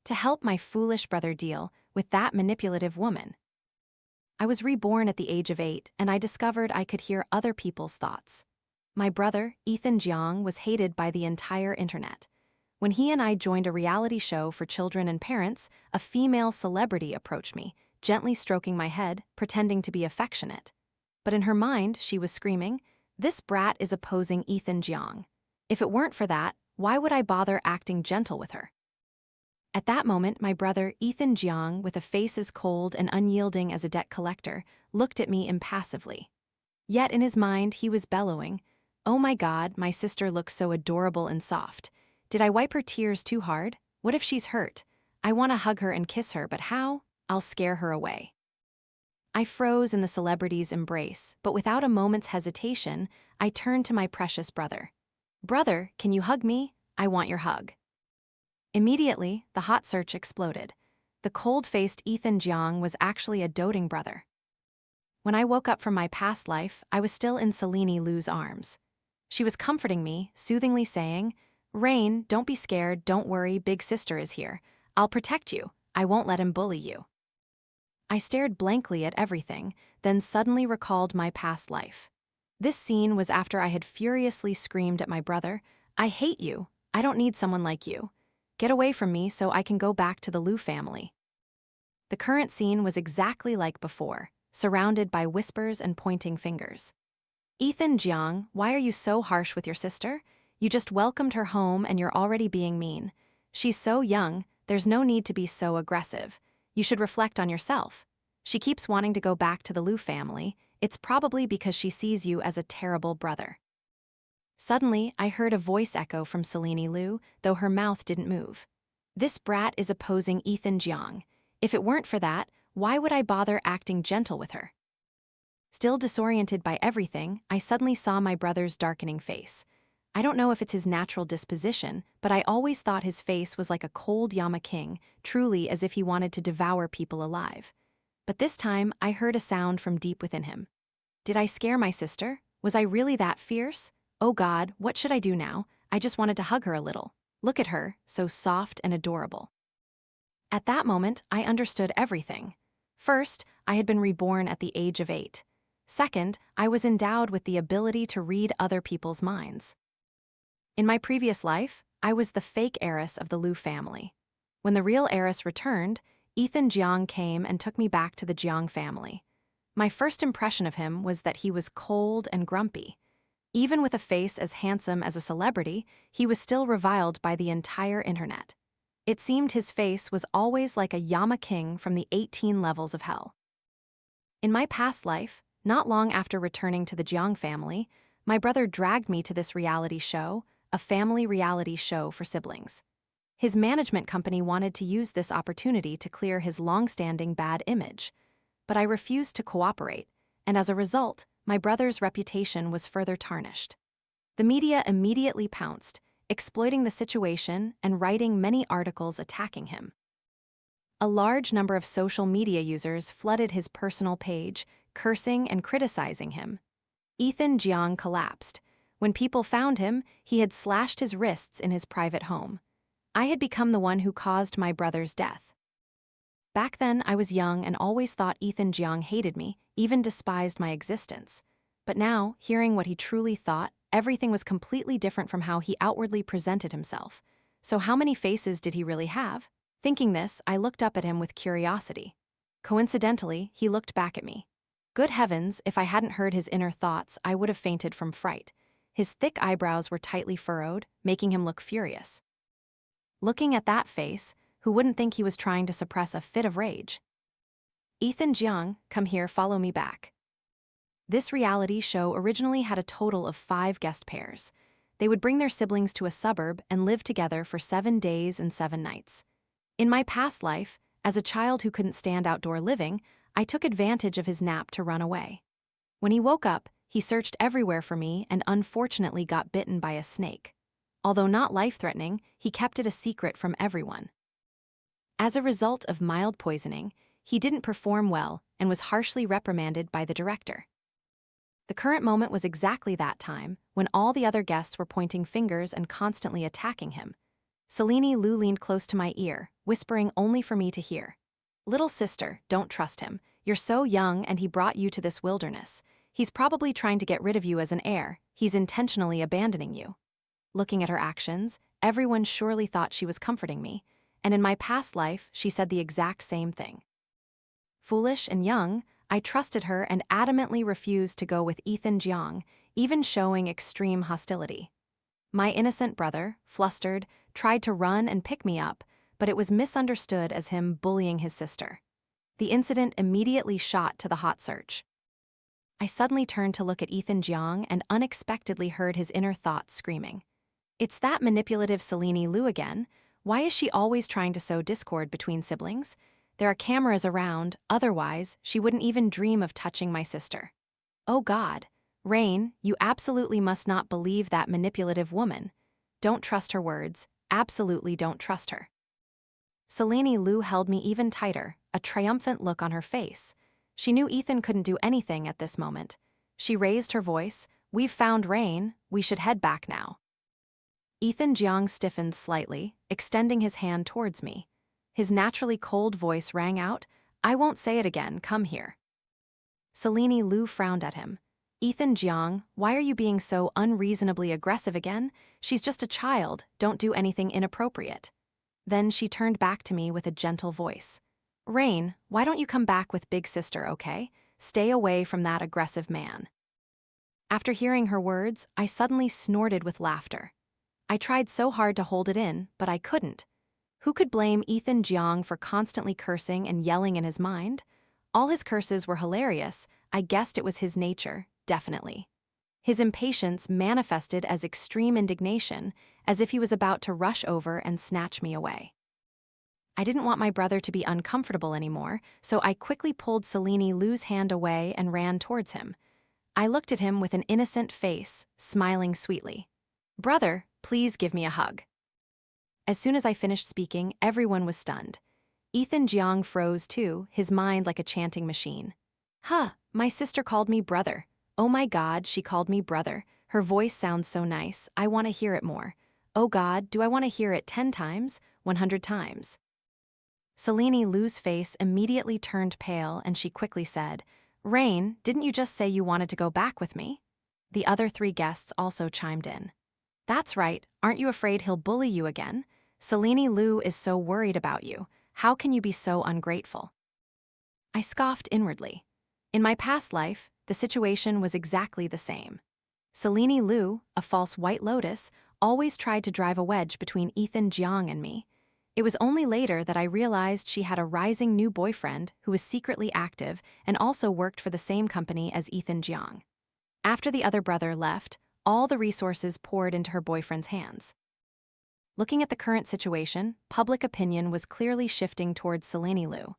to help my foolish brother deal with that manipulative woman. I was reborn at the age of 8, and I discovered I could hear other people's thoughts. My brother, Jiang, was hated by the entire internet. When he and I joined a reality show for children and parents, a female celebrity approached me, gently stroking my head, pretending to be affectionate. But in her mind, she was screaming, "This brat is opposing Jiang. If it weren't for that, why would I bother acting gentle with her?" At that moment, my brother, Jiang, with a face as cold and unyielding as a debt collector, looked at me impassively. Yet in his mind, he was bellowing, "Oh my God, my sister looks so adorable and soft. Did I wipe her tears too hard? What if she's hurt? I want to hug her and kiss her, but how? I'll scare her away." I froze in the celebrity's embrace, but without a moment's hesitation, I turned to my precious brother. "Brother, can you hug me? I want your hug." Immediately, the hot search exploded. The cold-faced Jiang was actually a doting brother. When I woke up from my past life, I was still in Selene Lu's arms. She was comforting me, soothingly saying, "Rain, don't be scared, don't worry, big sister is here. I'll protect you, I won't let him bully you." I stared blankly at everything, then suddenly recalled my past life. This scene was after I had furiously screamed at my brother, "I hate you, I don't need someone like you. Get away from me so I can go back to the Lu family." The current scene was exactly like before, surrounded by whispers and pointing fingers. "Jiang, why are you so harsh with your sister? You just welcomed her home and you're already being mean. She's so young, there's no need to be so aggressive. You should reflect on yourself. She keeps wanting to go back to the Lu family. It's probably because she sees you as a terrible brother." Suddenly, I heard a voice echo from Selene Lu, though her mouth didn't move. "This brat is opposing Jiang. If it weren't for that, why would I bother acting gentle with her?" Still disoriented by everything, I suddenly saw my brother's darkening face. I don't know if it's his natural disposition, but I always thought his face was like a cold Yama King, truly as if he wanted to devour people alive. But this time, I heard a sound from deep within him. Did I scare my sister? Was I really that fierce? Oh God, what should I do now? I just wanted to hug her a little. Look at her, so soft and adorable. At that moment, I understood everything. First, I had been reborn at the age of 8. Second, I was endowed with the ability to read other people's minds. In my previous life, I was the fake heiress of the Lu family. When the real heiress returned, Jiang came and took me back to the Jiang family. My first impression of him was that he was cold and grumpy. Even with a face as handsome as a celebrity, he was still reviled by the entire internet. It seemed his face was always like a Yama King from the 18 levels of hell. In my past life, not long after returning to the Jiang family, my brother dragged me to this reality show, a family reality show for siblings. His management company wanted to use this opportunity to clear his long-standing bad image, but I refused to cooperate, and as a result, my brother's reputation was further tarnished. The media immediately pounced, exploiting the situation and writing many articles attacking him. A large number of social media users flooded his personal page, cursing and criticizing him. Jiang collapsed. When people found him, he had slashed his wrists in his private home. I had become the one who caused my brother's death. Back then, I was young and always thought Jiang hated me, even despised my existence. But now, hearing what he truly thought, everything was completely different from how he outwardly presented himself. So how many faces did he really have? Thinking this, I looked up at him with curiosity. Coincidentally, he looked back at me. Good heavens, if I hadn't heard his inner thoughts, I would have fainted from fright. His thick eyebrows were tightly furrowed, making him look furious. Looking at that face, who wouldn't think he was trying to suppress a fit of rage? Jiang, come here, follow me back. This reality show originally had a total of 5 guest pairs. They would bring their siblings to a suburb and live together for 7 days and 7 nights. In my past life, as a child who couldn't stand outdoor living, I took advantage of his nap to run away. When he woke up, he searched everywhere for me and unfortunately got bitten by a snake. Although not life-threatening, he kept it a secret from everyone. As a result of mild poisoning, he didn't perform well and was harshly reprimanded by the director. The current moment was exactly that time, when all the other guests were pointing fingers and constantly attacking him. Selene Lu leaned close to my ear, whispering only for me to hear. Little sister, don't trust him. You're so young and he brought you to this wilderness. He's probably trying to get rid of you as an heir. He's intentionally abandoning you. Looking at her actions, everyone surely thought she was comforting me, and in my past life, she said the exact same thing. Foolish and young, I trusted her and adamantly refused to go with Jiang, even showing extreme hostility. My innocent brother, flustered, tried to run and pick me up, but it was misunderstood as him bullying his sister. The incident immediately shot to the hot search. I suddenly turned to look at Jiang and unexpectedly heard his inner thoughts screaming. It's that manipulative Selene Lu again. Why is she always trying to sow discord between siblings? There are cameras around, otherwise, she wouldn't even dream of touching my sister. Oh God. Rain, you absolutely must not believe that manipulative woman. Don't trust her words, absolutely don't trust her. Selene Lu held me even tighter, a triumphant look on her face. She knew Ethan couldn't do anything at this moment. She raised her voice, "We've found Rain, we should head back now." Jiang stiffened slightly, extending his hand towards me. His naturally cold voice rang out, "I won't say it again, come here." Selene Lu frowned at him. Jiang, why are you being so unreasonably aggressive again? She's just a child, don't do anything inappropriate. Then she turned back to me with a gentle voice. Rain, why don't you come back with big sister, okay? Stay away from that aggressive man. After hearing her words, I suddenly snorted with laughter. I tried so hard to hold it in, but I couldn't. Who could blame Jiang for constantly cursing and yelling in his mind? All his curses were hilarious. I guessed it was his nature, definitely. His impatience manifested as extreme indignation, as if he was about to rush over and snatch me away. I didn't want my brother to be uncomfortable anymore, so I quickly pulled Selene Lu's hand away and ran towards him. I looked at him with an innocent face, smiling sweetly. Brother, please give me a hug. As soon as I finished speaking, everyone was stunned. Jiang froze too, his mind like a chanting machine. Huh, my sister called me brother. Oh my God, she called me brother. Her voice sounds so nice, I want to hear it more. Oh God, do I want to hear it 10 times, 100 times? Selene Lu's face immediately turned pale and she quickly said, Rain, didn't you just say you wanted to go back with me? The other 3 guests also chimed in. That's right, aren't you afraid he'll bully you again? Selene Lu is so worried about you. How can you be so ungrateful? I scoffed inwardly. In my past life, the situation was exactly the same. Selene Lu, a false white lotus, always tried to drive a wedge between Jiang and me. It was only later that I realized she had a rising new boyfriend who was secretly active and also worked for the same company as Jiang. After the other brother left, all the resources poured into her boyfriend's hands. Looking at the current situation, public opinion was clearly shifting towards Selene Lu.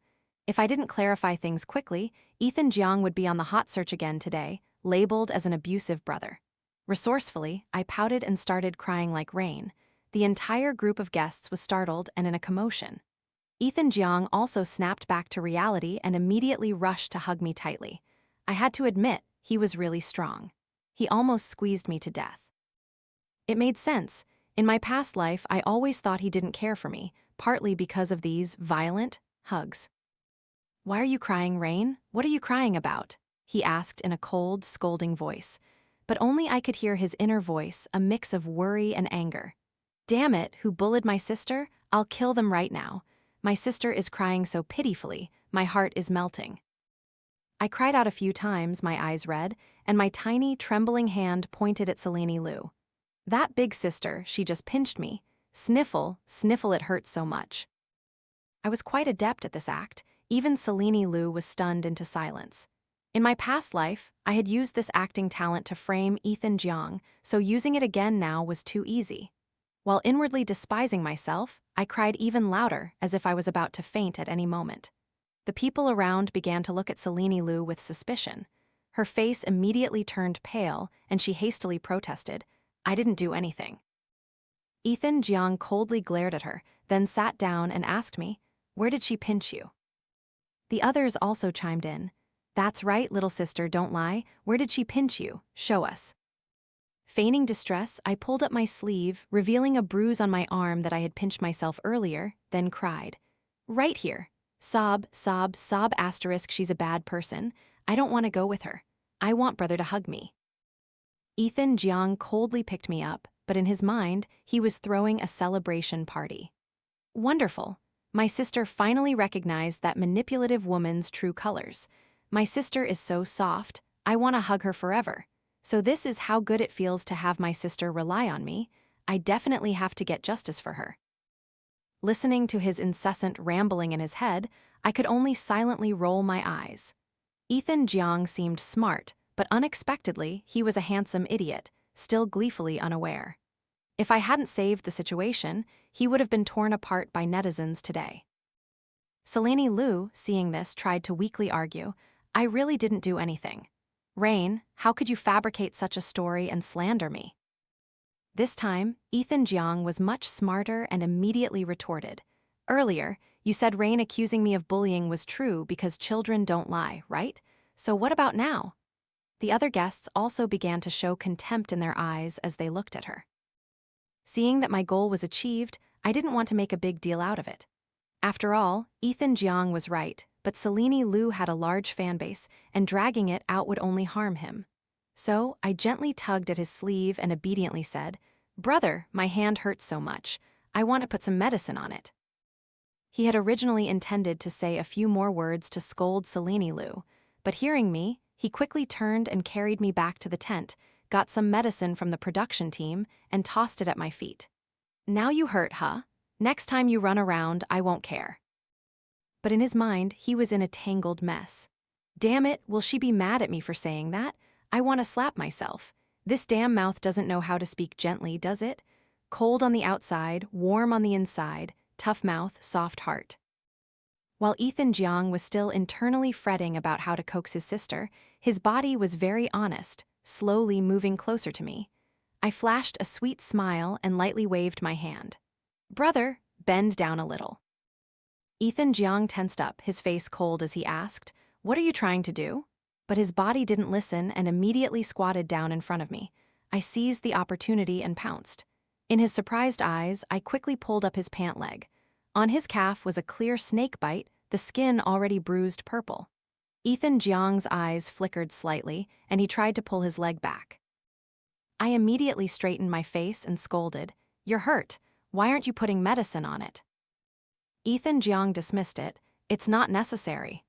If I didn't clarify things quickly, Jiang would be on the hot search again today, labeled as an abusive brother. Resourcefully, I pouted and started crying like rain. The entire group of guests was startled and in a commotion. Jiang also snapped back to reality and immediately rushed to hug me tightly. I had to admit, he was really strong. He almost squeezed me to death. It made sense. In my past life, I always thought he didn't care for me, partly because of these violent hugs. Why are you crying, Rain? What are you crying about? He asked in a cold, scolding voice. But only I could hear his inner voice, a mix of worry and anger. Damn it, who bullied my sister? I'll kill them right now. My sister is crying so pitifully, my heart is melting. I cried out a few times, my eyes red, and my tiny, trembling hand pointed at Selene Lu. That big sister, she just pinched me. Sniffle, sniffle, it hurts so much. I was quite adept at this act. Even Selene Lu was stunned into silence. In my past life, I had used this acting talent to frame Jiang, so using it again now was too easy. While inwardly despising myself, I cried even louder, as if I was about to faint at any moment. The people around began to look at Selene Lu with suspicion. Her face immediately turned pale, and she hastily protested, I didn't do anything. Jiang coldly glared at her, then sat down and asked me, where did she pinch you? The others also chimed in. That's right, little sister, don't lie. Where did she pinch you? Show us. Feigning distress, I pulled up my sleeve, revealing a bruise on my arm that I had pinched myself earlier, then cried. Right here. Sob, sob, sob asterisk she's a bad person. I don't want to go with her. I want brother to hug me. Jiang coldly picked me up, but in his mind, he was throwing a celebration party. Wonderful. My sister finally recognized that manipulative woman's true colors. My sister is so soft, I want to hug her forever. So this is how good it feels to have my sister rely on me. I definitely have to get justice for her. Listening to his incessant rambling in his head, I could only silently roll my eyes. Jiang seemed smart, but unexpectedly, he was a handsome idiot, still gleefully unaware. If I hadn't saved the situation, he would have been torn apart by netizens today. Selene Lu, seeing this, tried to weakly argue, I really didn't do anything. Rain, how could you fabricate such a story and slander me? This time, Jiang was much smarter and immediately retorted. Earlier, you said Rain accusing me of bullying was true because children don't lie, right? So what about now? The other guests also began to show contempt in their eyes as they looked at her. Seeing that my goal was achieved, I didn't want to make a big deal out of it. After all, Jiang was right, but Selene Lu had a large fanbase, and dragging it out would only harm him. So, I gently tugged at his sleeve and obediently said, Brother, my hand hurts so much. I want to put some medicine on it. He had originally intended to say a few more words to scold Selene Lu, but hearing me, he quickly turned and carried me back to the tent, got some medicine from the production team, and tossed it at my feet. Now you hurt, huh? Next time you run around, I won't care. But in his mind, he was in a tangled mess. Damn it, will she be mad at me for saying that? I want to slap myself. This damn mouth doesn't know how to speak gently, does it? Cold on the outside, warm on the inside, tough mouth, soft heart. While Jiang was still internally fretting about how to coax his sister, his body was very honest, slowly moving closer to me. I flashed a sweet smile and lightly waved my hand. Brother, bend down a little. Jiang tensed up, his face cold as he asked, What are you trying to do? But his body didn't listen and immediately squatted down in front of me. I seized the opportunity and pounced. In his surprised eyes, I quickly pulled up his pant leg. On his calf was a clear snake bite, the skin already bruised purple. Jiang's eyes flickered slightly, and he tried to pull his leg back. I immediately straightened my face and scolded, You're hurt. Why aren't you putting medicine on it? Jiang dismissed it. It's not necessary.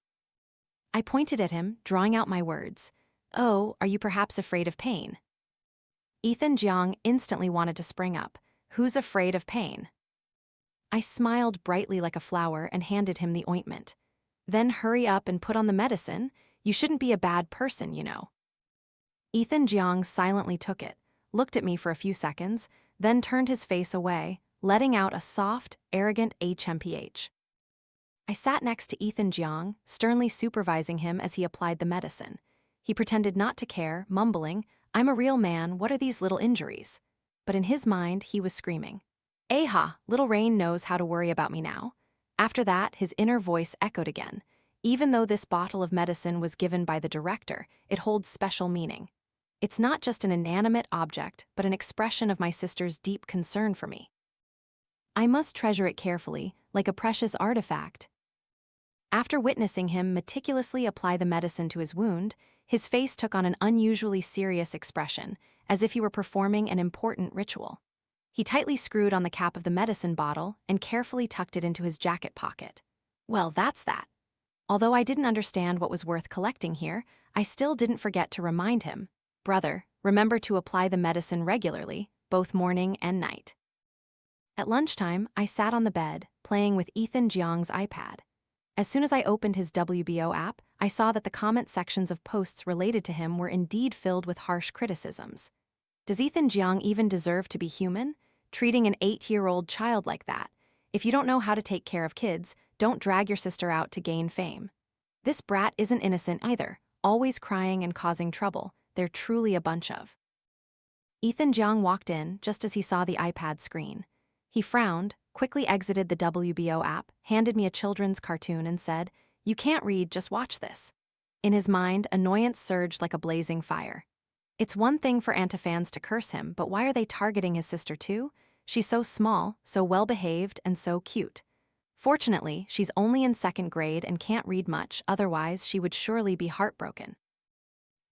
I pointed at him, drawing out my words. Oh, are you perhaps afraid of pain? Jiang instantly wanted to spring up. Who's afraid of pain? I smiled brightly like a flower and handed him the ointment. Then hurry up and put on the medicine. You shouldn't be a bad person, you know. Jiang silently took it, looked at me for a few seconds, then turned his face away, letting out a soft, arrogant HMPH. I sat next to Jiang, sternly supervising him as he applied the medicine. He pretended not to care, mumbling, I'm a real man, what are these little injuries? But in his mind, he was screaming. Aha, little Rain knows how to worry about me now. After that, his inner voice echoed again. Even though this bottle of medicine was given by the director, it holds special meaning. It's not just an inanimate object, but an expression of my sister's deep concern for me. I must treasure it carefully, like a precious artifact. After witnessing him meticulously apply the medicine to his wound, his face took on an unusually serious expression, as if he were performing an important ritual. He tightly screwed on the cap of the medicine bottle and carefully tucked it into his jacket pocket. Well, that's that. Although I didn't understand what was worth collecting here, I still didn't forget to remind him, Brother, remember to apply the medicine regularly, both morning and night. At lunchtime, I sat on the bed, playing with Jiang's iPad. As soon as I opened his WBO app, I saw that the comment sections of posts related to him were indeed filled with harsh criticisms. Does Jiang even deserve to be human? Treating an 8-year-old child like that. If you don't know how to take care of kids, don't drag your sister out to gain fame. This brat isn't innocent either, always crying and causing trouble. They're truly a bunch of. Jiang walked in just as he saw the iPad screen. He frowned, quickly exited the WBO app, handed me a children's cartoon and said, You can't read, just watch this. In his mind, annoyance surged like a blazing fire. It's one thing for anti-fans to curse him, but why are they targeting his sister too? She's so small, so well-behaved, and so cute. Fortunately, she's only in second grade and can't read much, otherwise she would surely be heartbroken.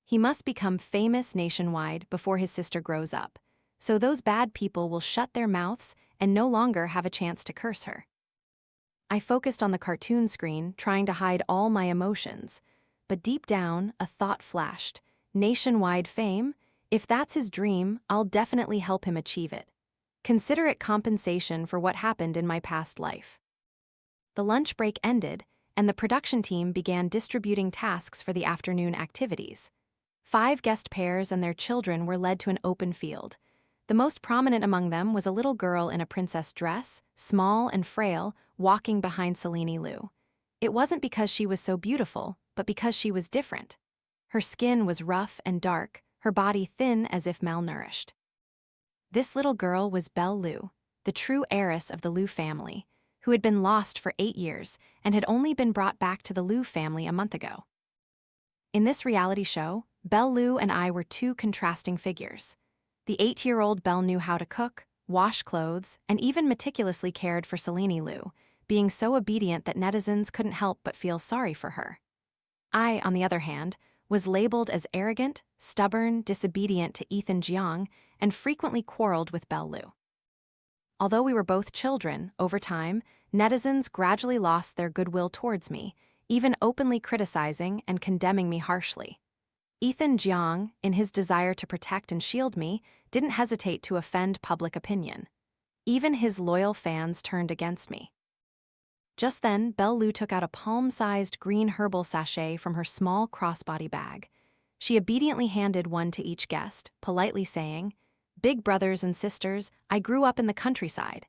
He must become famous nationwide before his sister grows up, so those bad people will shut their mouths and no longer have a chance to curse her. I focused on the cartoon screen, trying to hide all my emotions, but deep down, a thought flashed. Nationwide fame? If that's his dream, I'll definitely help him achieve it. Consider it compensation for what happened in my past life. The lunch break ended, and the production team began distributing tasks for the afternoon activities. 5 guest pairs and their children were led to an open field. The most prominent among them was a little girl in a princess dress, small and frail, walking behind Selene Lu. It wasn't because she was so beautiful, but because she was different. Her skin was rough and dark, her body thin as if malnourished. This little girl was Belle Lu, the true heiress of the Lu family, who had been lost for 8 years and had only been brought back to the Lu family a month ago. In this reality show, Belle Lu and I were 2 contrasting figures. The 8-year-old Belle knew how to cook, wash clothes, and even meticulously cared for Selene Lu, being so obedient that netizens couldn't help but feel sorry for her. I, on the other hand, was labeled as arrogant, stubborn, disobedient to Jiang, and frequently quarreled with Belle Lu. Although we were both children, over time, netizens gradually lost their goodwill towards me, even openly criticizing and condemning me harshly. Jiang, in his desire to protect and shield me, didn't hesitate to offend public opinion. Even his loyal fans turned against me. Just then, Belle Lu took out a palm-sized green herbal sachet from her small crossbody bag. She obediently handed one to each guest, politely saying, "Big brothers and sisters, I grew up in the countryside.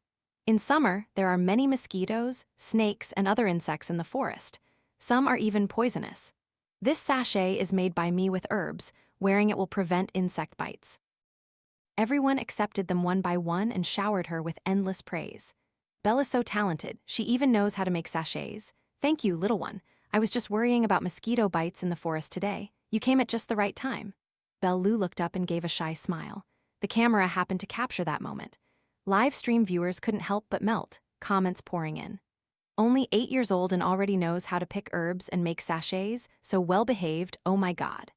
In summer, there are many mosquitoes, snakes, and other insects in the forest. Some are even poisonous. This sachet is made by me with herbs, wearing it will prevent insect bites." Everyone accepted them one by one and showered her with endless praise. "Belle is so talented, she even knows how to make sachets. Thank you, little one. I was just worrying about mosquito bites in the forest today. You came at just the right time." Belle Lu looked up and gave a shy smile. The camera happened to capture that moment. Live stream viewers couldn't help but melt, comments pouring in. "Only 8 years old and already knows how to pick herbs and make sachets, so well-behaved, oh my god.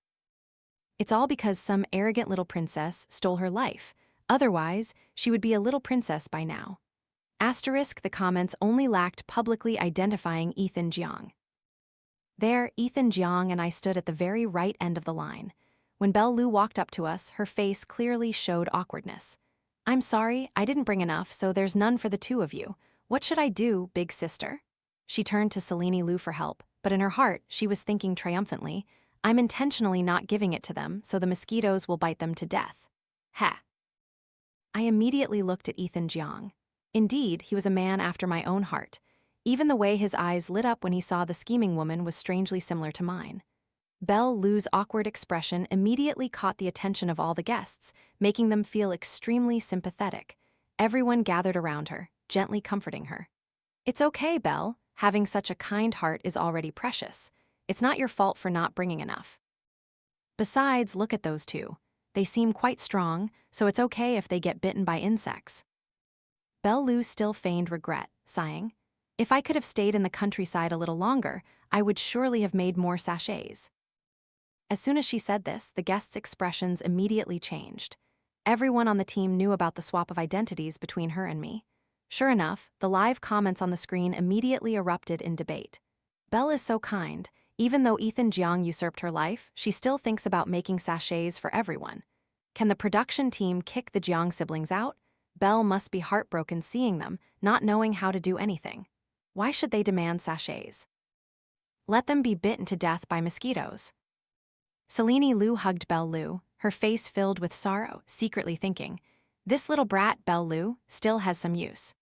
It's all because some arrogant little princess stole her life. Otherwise, she would be a little princess by now." Asterisk, the comments only lacked publicly identifying Jiang. There, Jiang and I stood at the very right end of the line. When Belle Lu walked up to us, her face clearly showed awkwardness. "I'm sorry, I didn't bring enough, so there's none for the 2 of you. What should I do, big sister?" She turned to Selene Lu for help, but in her heart, she was thinking triumphantly, "I'm intentionally not giving it to them, so the mosquitoes will bite them to death." Ha! I immediately looked at Jiang. Indeed, he was a man after my own heart. Even the way his eyes lit up when he saw the scheming woman was strangely similar to mine. Belle Lu's awkward expression immediately caught the attention of all the guests, making them feel extremely sympathetic. Everyone gathered around her, gently comforting her. "It's okay, Belle. Having such a kind heart is already precious. It's not your fault for not bringing enough. Besides, look at those 2. They seem quite strong, so it's okay if they get bitten by insects." Belle Lu still feigned regret, sighing, "If I could have stayed in the countryside a little longer, I would surely have made more sachets." As soon as she said this, the guests' expressions immediately changed. Everyone on the team knew about the swap of identities between her and me. Sure enough, the live comments on the screen immediately erupted in debate. "Belle is so kind. Even though Jiang usurped her life, she still thinks about making sachets for everyone. Can the production team kick the Jiang siblings out? Belle must be heartbroken seeing them, not knowing how to do anything. Why should they demand sachets? Let them be bitten to death by mosquitoes." Selene Lu hugged Belle Lu, her face filled with sorrow, secretly thinking, "This little brat, Belle Lu, still has some use."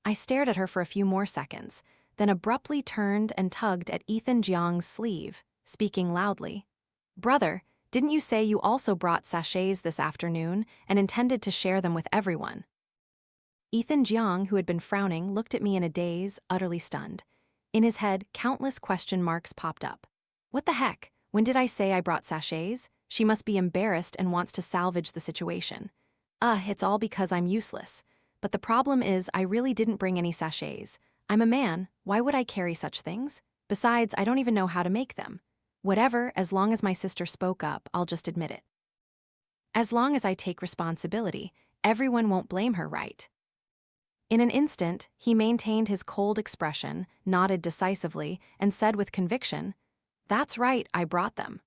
I stared at her for a few more seconds, then abruptly turned and tugged at Jiang's sleeve, speaking loudly. "Brother, didn't you say you also brought sachets this afternoon and intended to share them with everyone?" Jiang, who had been frowning, looked at me in a daze, utterly stunned. In his head, countless question marks popped up. What the heck? When did I say I brought sachets? She must be embarrassed and wants to salvage the situation. It's all because I'm useless. But the problem is I really didn't bring any sachets. I'm a man, why would I carry such things? Besides, I don't even know how to make them. Whatever, as long as my sister spoke up, I'll just admit it. As long as I take responsibility, everyone won't blame her, right? In an instant, he maintained his cold expression, nodded decisively, and said with conviction, "That's right, I brought them."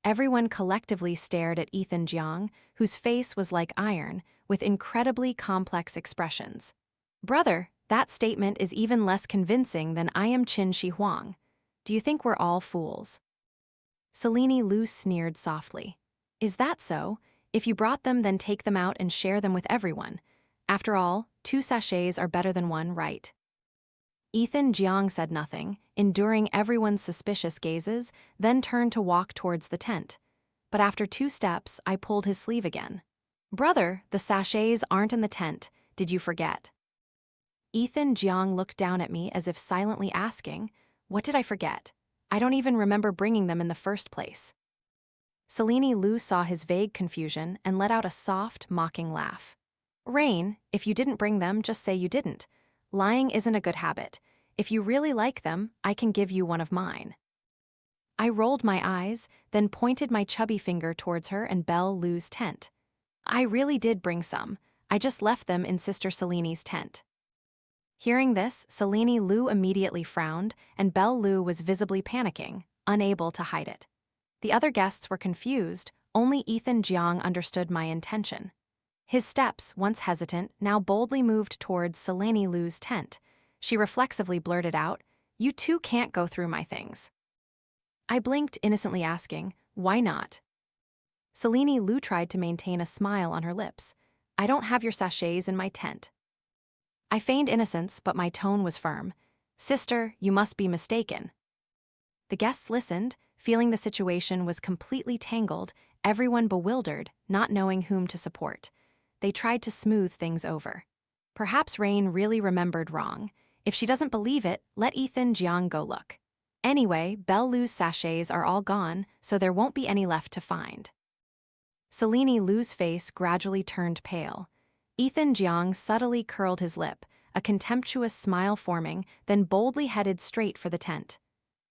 Everyone collectively stared at Ethan Jiang, whose face was like iron, with incredibly complex expressions. "Brother, that statement is even less convincing than I am Qin Shi Huang. Do you think we're all fools?" Selene Lu sneered softly. "Is that so? If you brought them, then take them out and share them with everyone. After all, 2 sachets are better than 1, right?" Ethan Jiang said nothing, enduring everyone's suspicious gazes, then turned to walk towards the tent. But after 2 steps, I pulled his sleeve again. "Brother, the sachets aren't in the tent. Did you forget?" Ethan Jiang looked down at me as if silently asking, "What did I forget? I don't even remember bringing them in the first place." Selene Lu saw his vague confusion and let out a soft, mocking laugh. "Rain, if you didn't bring them, just say you didn't. Lying isn't a good habit. If you really like them, I can give you one of mine." I rolled my eyes, then pointed my chubby finger towards her and Belle Lu's tent. "I really did bring some. I just left them in Sister Selene's tent." Hearing this, Selene Lu immediately frowned, and Belle Lu was visibly panicking, unable to hide it. The other guests were confused, only Ethan Jiang understood my intention. His steps, once hesitant, now boldly moved towards Selene Lu's tent. She reflexively blurted out, "You two can't go through my things." I blinked, innocently asking, "Why not?" Selene Lu tried to maintain a smile on her lips. "I don't have your sachets in my tent." I feigned innocence, but my tone was firm. "Sister, you must be mistaken." The guests listened, feeling the situation was completely tangled, everyone bewildered, not knowing whom to support. They tried to smooth things over. Perhaps Rain really remembered wrong. If she doesn't believe it, let Ethan Jiang go look. Anyway, Belle Lu's sachets are all gone, so there won't be any left to find. Selene Lu's face gradually turned pale. Ethan Jiang subtly curled his lip, a contemptuous smile forming, then boldly headed straight for the tent.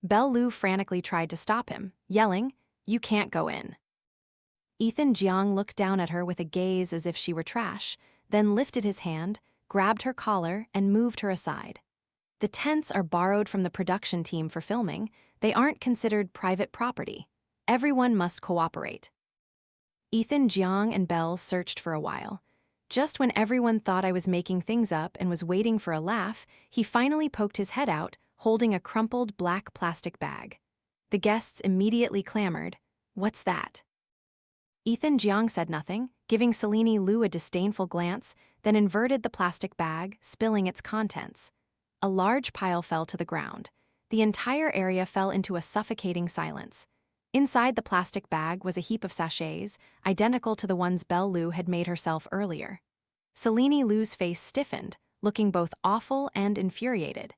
Belle Lu frantically tried to stop him, yelling, "You can't go in." Ethan Jiang looked down at her with a gaze as if she were trash, then lifted his hand, grabbed her collar, and moved her aside. "The tents are borrowed from the production team for filming. They aren't considered private property. Everyone must cooperate." Ethan Jiang and Belle searched for a while. Just when everyone thought I was making things up and was waiting for a laugh, he finally poked his head out, holding a crumpled black plastic bag. The guests immediately clamored, "What's that?" Ethan Jiang said nothing, giving Selene Lu a disdainful glance, then inverted the plastic bag, spilling its contents. A large pile fell to the ground. The entire area fell into a suffocating silence. Inside the plastic bag was a heap of sachets, identical to the ones Belle Lu had made herself earlier. Selene Lu's face stiffened, looking both awful and infuriated.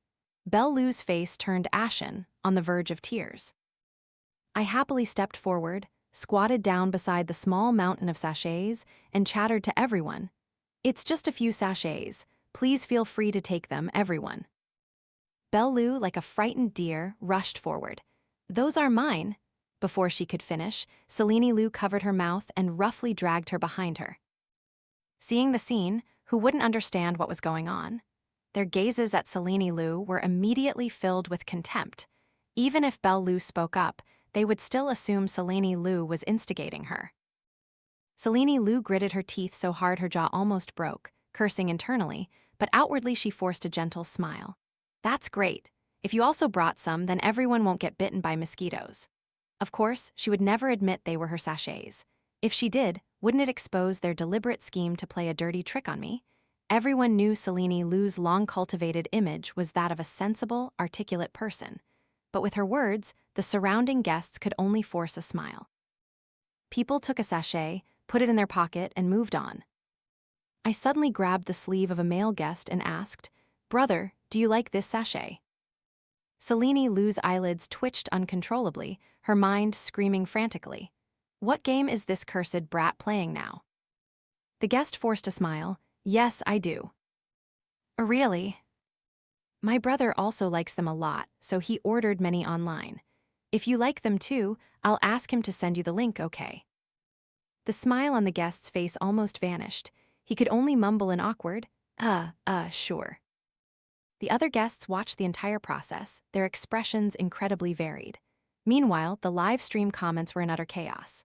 Belle Lu's face turned ashen, on the verge of tears. I happily stepped forward, squatted down beside the small mountain of sachets, and chattered to everyone. "It's just a few sachets. Please feel free to take them, everyone." Belle Lu, like a frightened deer, rushed forward. "Those are mine." Before she could finish, Selene Lu covered her mouth and roughly dragged her behind her. Seeing the scene, who wouldn't understand what was going on? Their gazes at Selene Lu were immediately filled with contempt. Even if Belle Lu spoke up, they would still assume Selene Lu was instigating her. Selene Lu gritted her teeth so hard her jaw almost broke, cursing internally, but outwardly she forced a gentle smile. "That's great. If you also brought some, then everyone won't get bitten by mosquitoes." Of course, she would never admit they were her sachets. If she did, wouldn't it expose their deliberate scheme to play a dirty trick on me? Everyone knew Selene Lu's long-cultivated image was that of a sensible, articulate person. But with her words, the surrounding guests could only force a smile. People took a sachet, put it in their pocket, and moved on. I suddenly grabbed the sleeve of a male guest and asked, "Brother, do you like this sachet?" Selene Lu's eyelids twitched uncontrollably, her mind screaming frantically. What game is this cursed brat playing now? The guest forced a smile. Yes, I do. Really? My brother also likes them a lot, so he ordered many online. If you like them too, I'll ask him to send you the link, okay? The smile on the guest's face almost vanished. He could only mumble an awkward, sure. The other guests watched the entire process, their expressions incredibly varied. Meanwhile, the live stream comments were in utter chaos.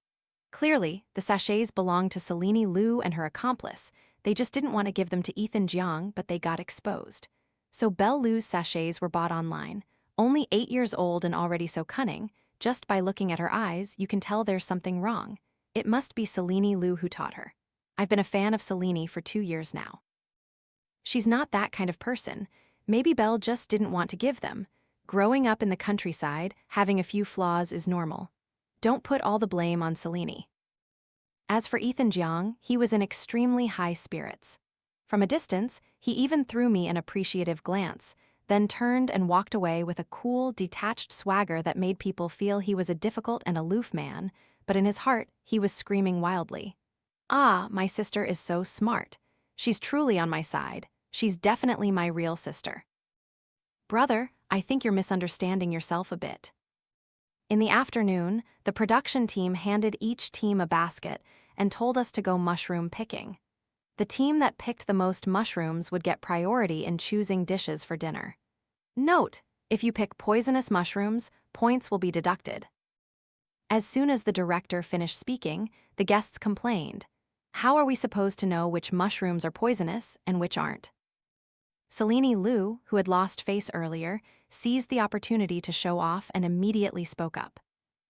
Clearly, the sachets belonged to Selene Lu and her accomplice. They just didn't want to give them to Jiang, but they got exposed. So Belle Lu's sachets were bought online. Only 8 years old and already so cunning, just by looking at her eyes, you can tell there's something wrong. It must be Selene Lu who taught her. I've been a fan of Selene for 2 years now. She's not that kind of person. Maybe Belle just didn't want to give them. Growing up in the countryside, having a few flaws is normal. Don't put all the blame on Selene. As for Jiang, he was in extremely high spirits. From a distance, he even threw me an appreciative glance, then turned and walked away with a cool, detached swagger that made people feel he was a difficult and aloof man, but in his heart, he was screaming wildly. Ah, my sister is so smart. She's truly on my side. She's definitely my real sister. Brother, I think you're misunderstanding yourself a bit. In the afternoon, the production team handed each team a basket and told us to go mushroom picking. The team that picked the most mushrooms would get priority in choosing dishes for dinner. Note, if you pick poisonous mushrooms, points will be deducted. As soon as the director finished speaking, the guests complained. How are we supposed to know which mushrooms are poisonous and which aren't? Selene Lu, who had lost face earlier, seized the opportunity to show off and immediately spoke up.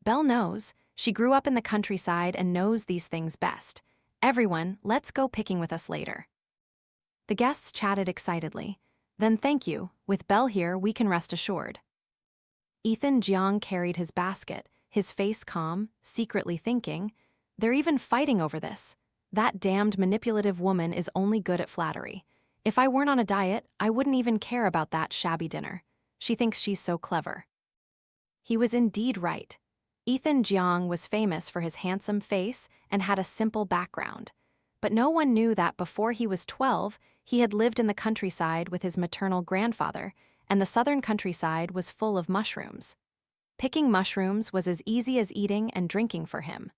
Belle knows. She grew up in the countryside and knows these things best. Everyone, let's go picking with us later. The guests chatted excitedly. Then thank you, with Belle here we can rest assured. Jiang carried his basket, his face calm, secretly thinking, they're even fighting over this. That damned manipulative woman is only good at flattery. If I weren't on a diet, I wouldn't even care about that shabby dinner. She thinks she's so clever. He was indeed right. Jiang was famous for his handsome face and had a simple background. But no one knew that before he was 12, he had lived in the countryside with his maternal grandfather, and the southern countryside was full of mushrooms. Picking mushrooms was as easy as eating and drinking for him.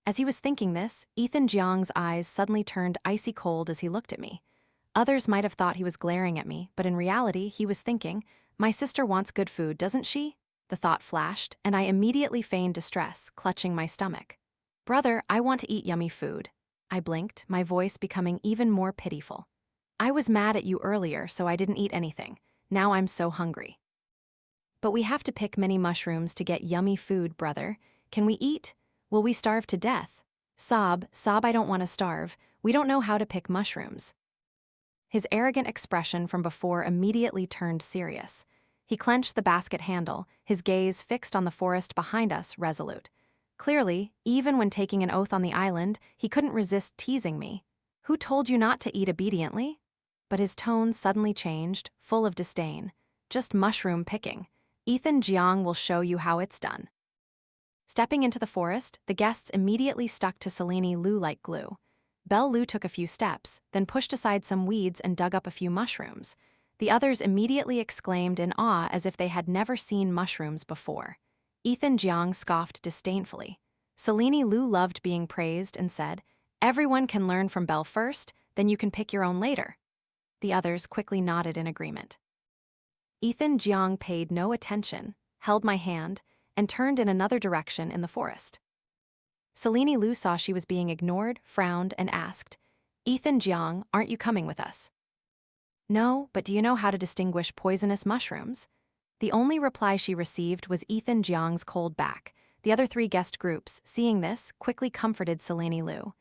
As he was thinking this, Jiang's eyes suddenly turned icy cold as he looked at me. Others might have thought he was glaring at me, but in reality, he was thinking, my sister wants good food, doesn't she? The thought flashed, and I immediately feigned distress, clutching my stomach. Brother, I want to eat yummy food. I blinked, my voice becoming even more pitiful. I was mad at you earlier, so I didn't eat anything. Now I'm so hungry. But we have to pick many mushrooms to get yummy food, brother. Can we eat? Will we starve to death? Sob, I don't want to starve. We don't know how to pick mushrooms. His arrogant expression from before immediately turned serious. He clenched the basket handle, his gaze fixed on the forest behind us, resolute. Clearly, even when taking an oath on the island, he couldn't resist teasing me. Who told you not to eat obediently? But his tone suddenly changed, full of disdain. Just mushroom picking. Jiang will show you how it's done. Stepping into the forest, the guests immediately stuck to Selene Lu like glue. Belle Lu took a few steps, then pushed aside some weeds and dug up a few mushrooms. The others immediately exclaimed in awe as if they had never seen mushrooms before. Jiang scoffed disdainfully. Selene Lu loved being praised and said, everyone can learn from Belle first, then you can pick your own later. The others quickly nodded in agreement. Jiang paid no attention, held my hand, and turned in another direction in the forest. Selene Lu saw she was being ignored, frowned, and asked, Jiang, aren't you coming with us? No, but do you know how to distinguish poisonous mushrooms? The only reply she received was Jiang's cold back. The other 3 guest groups, seeing this, quickly comforted Selene Lu.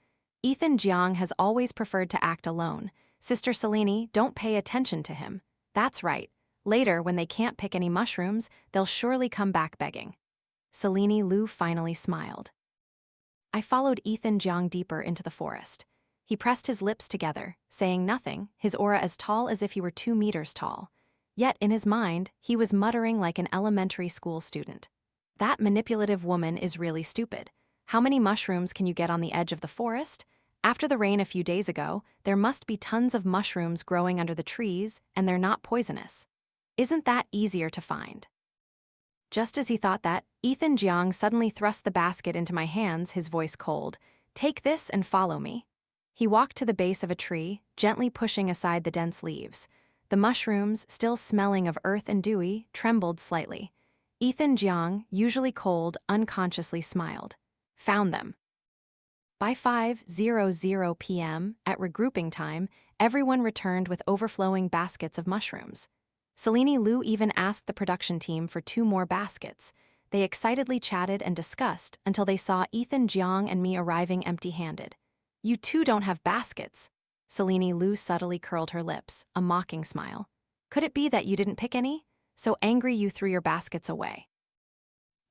Jiang has always preferred to act alone. Sister Selene, don't pay attention to him. That's right. Later, when they can't pick any mushrooms, they'll surely come back begging. Selene Lu finally smiled. I followed Jiang deeper into the forest. He pressed his lips together, saying nothing, his aura as tall as if he were 2 meters tall. Yet, in his mind, he was muttering like an elementary school student. That manipulative woman is really stupid. How many mushrooms can you get on the edge of the forest? After the rain a few days ago, there must be tons of mushrooms growing under the trees, and they're not poisonous. Isn't that easier to find? Just as he thought that, Jiang suddenly thrust the basket into my hands, his voice cold. Take this and follow me. He walked to the base of a tree, gently pushing aside the dense leaves. The mushrooms, still smelling of earth and dewy, trembled slightly. Jiang, usually cold, unconsciously smiled. Found them. By 5:00 p.m., at regrouping time, everyone returned with overflowing baskets of mushrooms. Selene Lu even asked the production team for 2 more baskets. They excitedly chatted and discussed until they saw Jiang and me arriving empty-handed. You two don't have baskets. Selene Lu subtly curled her lips, a mocking smile. Could it be that you didn't pick any? So angry you threw your baskets away.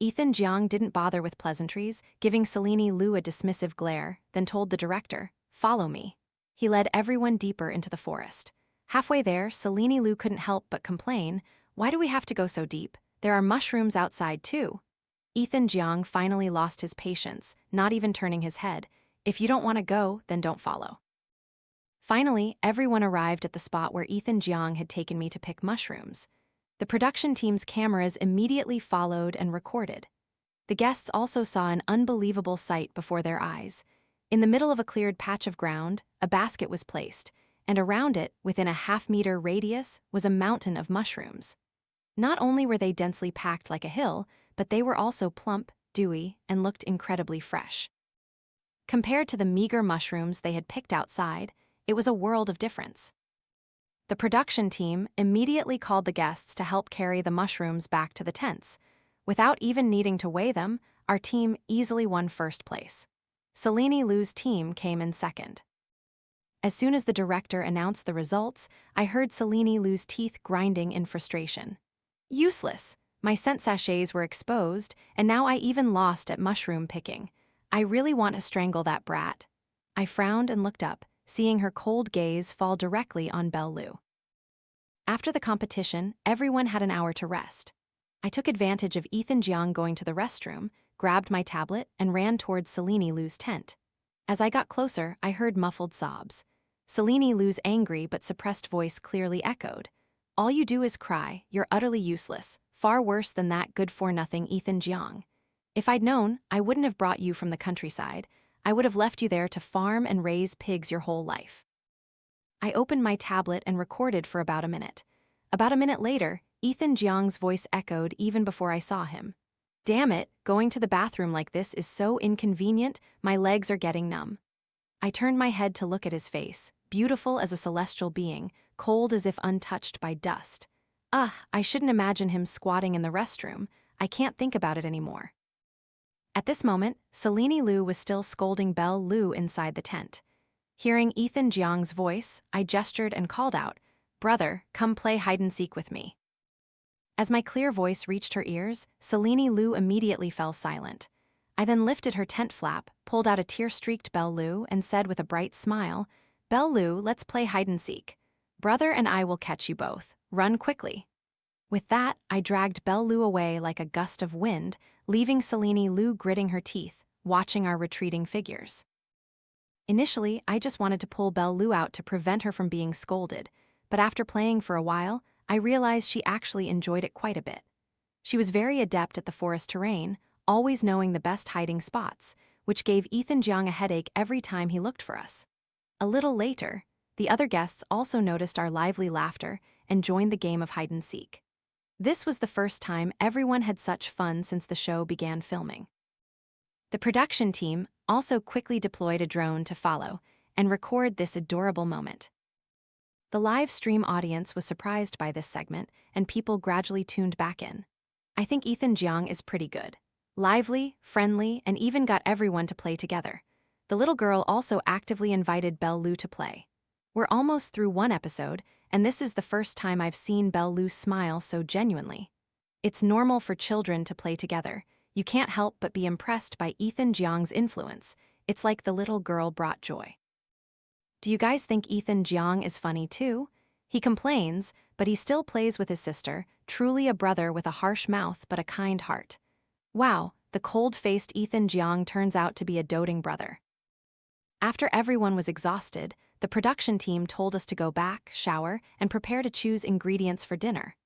Jiang didn't bother with pleasantries, giving Selene Lu a dismissive glare, then told the director, "Follow me." He led everyone deeper into the forest. Halfway there, Selene Lu couldn't help but complain, "Why do we have to go so deep? There are mushrooms outside too." Jiang finally lost his patience, not even turning his head. "If you don't want to go, then don't follow." Finally, everyone arrived at the spot where Jiang had taken me to pick mushrooms. The production team's cameras immediately followed and recorded. The guests also saw an unbelievable sight before their eyes. In the middle of a cleared patch of ground, a basket was placed, and around it, within a half-meter radius, was a mountain of mushrooms. Not only were they densely packed like a hill, but they were also plump, dewy, and looked incredibly fresh. Compared to the meager mushrooms they had picked outside, it was a world of difference. The production team immediately called the guests to help carry the mushrooms back to the tents. Without even needing to weigh them, our team easily won first place. Selene Lu's team came in second. As soon as the director announced the results, I heard Selene Lu's teeth grinding in frustration. Useless! My scent sachets were exposed, and now I even lost at mushroom picking. I really want to strangle that brat. I frowned and looked up, seeing her cold gaze fall directly on Belle Lu. After the competition, everyone had an hour to rest. I took advantage of Jiang going to the restroom, grabbed my tablet, and ran towards Selene Lu's tent. As I got closer, I heard muffled sobs. Selene Lu's angry but suppressed voice clearly echoed. "All you do is cry, you're utterly useless, far worse than that good-for-nothing Jiang. If I'd known, I wouldn't have brought you from the countryside. I would have left you there to farm and raise pigs your whole life." I opened my tablet and recorded for about a minute. About a minute later, Jiang's voice echoed even before I saw him. "Damn it, going to the bathroom like this is so inconvenient, my legs are getting numb." I turned my head to look at his face, beautiful as a celestial being, cold as if untouched by dust. I shouldn't imagine him squatting in the restroom. I can't think about it anymore. At this moment, Selene Lu was still scolding Belle Lu inside the tent. Hearing Jiang's voice, I gestured and called out, "Brother, come play hide-and-seek with me." As my clear voice reached her ears, Selene Lu immediately fell silent. I then lifted her tent flap, pulled out a tear-streaked Belle Lu, and said with a bright smile, "Belle Lu, let's play hide-and-seek. Brother and I will catch you both. Run quickly." With that, I dragged Belle Lu away like a gust of wind, leaving Selene Lu gritting her teeth, watching our retreating figures. Initially, I just wanted to pull Belle Lu out to prevent her from being scolded, but after playing for a while, I realized she actually enjoyed it quite a bit. She was very adept at the forest terrain, always knowing the best hiding spots, which gave Jiang a headache every time he looked for us. A little later, the other guests also noticed our lively laughter and joined the game of hide-and-seek. This was the first time everyone had such fun since the show began filming. The production team also quickly deployed a drone to follow and record this adorable moment. The live stream audience was surprised by this segment, and people gradually tuned back in. I think Jiang is pretty good. Lively, friendly, and even got everyone to play together. The little girl also actively invited Belle Lu to play. We're almost through one episode, and this is the first time I've seen Belle Lu smile so genuinely. It's normal for children to play together. You can't help but be impressed by Jiang's influence. It's like the little girl brought joy. Do you guys think Jiang is funny too? He complains, but he still plays with his sister, truly a brother with a harsh mouth but a kind heart. Wow, the cold-faced Ethan Jiang turns out to be a doting brother. After everyone was exhausted, the production team told us to go back, shower, and prepare to choose ingredients for dinner.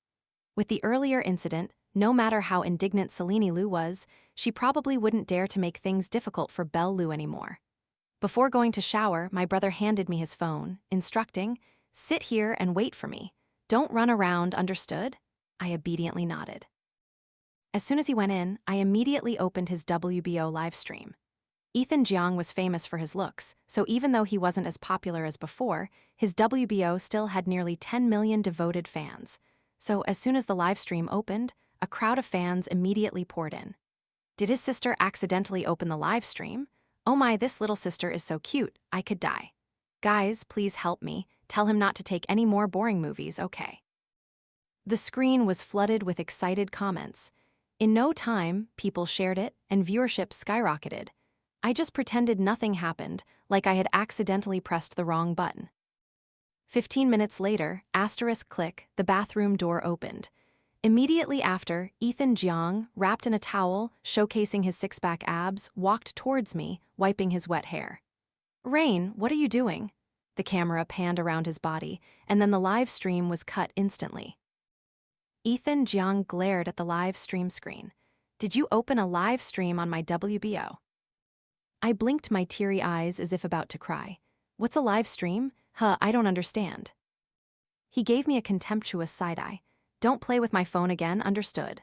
With the earlier incident, no matter how indignant Selene Lu was, she probably wouldn't dare to make things difficult for Belle Lu anymore. Before going to shower, my brother handed me his phone, instructing, "Sit here and wait for me. Don't run around, understood?" I obediently nodded. As soon as he went in, I immediately opened his WBO livestream. Ethan Jiang was famous for his looks, so even though he wasn't as popular as before, his WBO still had nearly 10 million devoted fans. So as soon as the livestream opened, a crowd of fans immediately poured in. Did his sister accidentally open the livestream? Oh my, this little sister is so cute, I could die. Guys, please help me. Tell him not to take any more boring movies, okay? The screen was flooded with excited comments. In no time, people shared it, and viewership skyrocketed. I just pretended nothing happened, like I had accidentally pressed the wrong button. 15 minutes later, asterisk click, the bathroom door opened. Immediately after, Ethan Jiang, wrapped in a towel, showcasing his six-pack abs, walked towards me, wiping his wet hair. "Rain, what are you doing?" The camera panned around his body, and then the live stream was cut instantly. Ethan Jiang glared at the live stream screen. "Did you open a live stream on my WBO?" I blinked my teary eyes as if about to cry. "What's a live stream? I don't understand." He gave me a contemptuous side-eye. "Don't play with my phone again, understood?"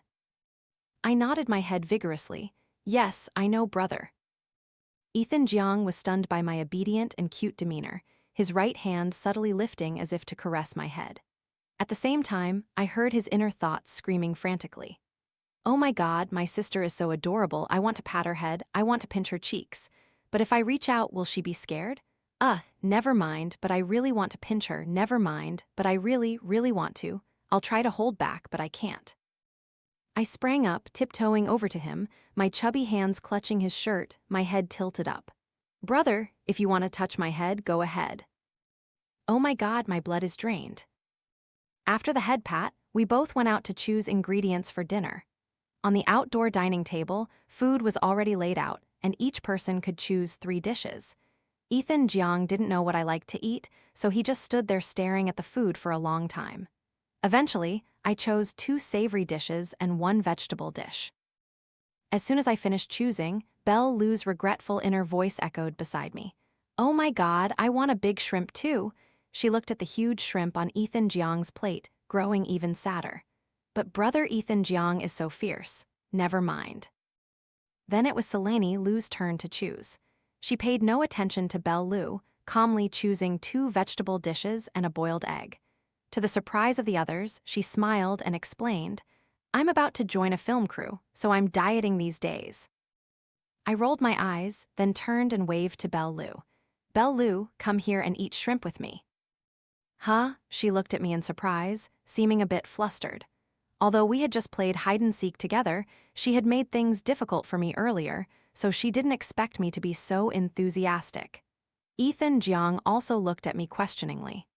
I nodded my head vigorously. "Yes, I know, brother." Ethan Jiang was stunned by my obedient and cute demeanor, his right hand subtly lifting as if to caress my head. At the same time, I heard his inner thoughts screaming frantically. "Oh my God, my sister is so adorable, I want to pat her head, I want to pinch her cheeks. But if I reach out, will she be scared? Never mind, but I really want to pinch her, never mind, but I really, really want to. I'll try to hold back, but I can't." I sprang up, tiptoeing over to him, my chubby hands clutching his shirt, my head tilted up. "Brother, if you want to touch my head, go ahead." Oh my God, my blood is drained. After the head pat, we both went out to choose ingredients for dinner. On the outdoor dining table, food was already laid out, and each person could choose 3 dishes. Ethan Jiang didn't know what I liked to eat, so he just stood there staring at the food for a long time. Eventually, I chose 2 savory dishes and 1 vegetable dish. As soon as I finished choosing, Belle Lu's regretful inner voice echoed beside me. "Oh my God, I want a big shrimp too." She looked at the huge shrimp on Ethan Jiang's plate, growing even sadder. "But brother Ethan Jiang is so fierce. Never mind." Then it was Selene Lu's turn to choose. She paid no attention to Belle Lu, calmly choosing 2 vegetable dishes and a boiled egg. To the surprise of the others, she smiled and explained, "I'm about to join a film crew, so I'm dieting these days." I rolled my eyes, then turned and waved to Belle Lu. "Belle Lu, come here and eat shrimp with me." "Huh?" She looked at me in surprise, seeming a bit flustered. Although we had just played hide-and-seek together, she had made things difficult for me earlier, so she didn't expect me to be so enthusiastic. Ethan Jiang also looked at me questioningly.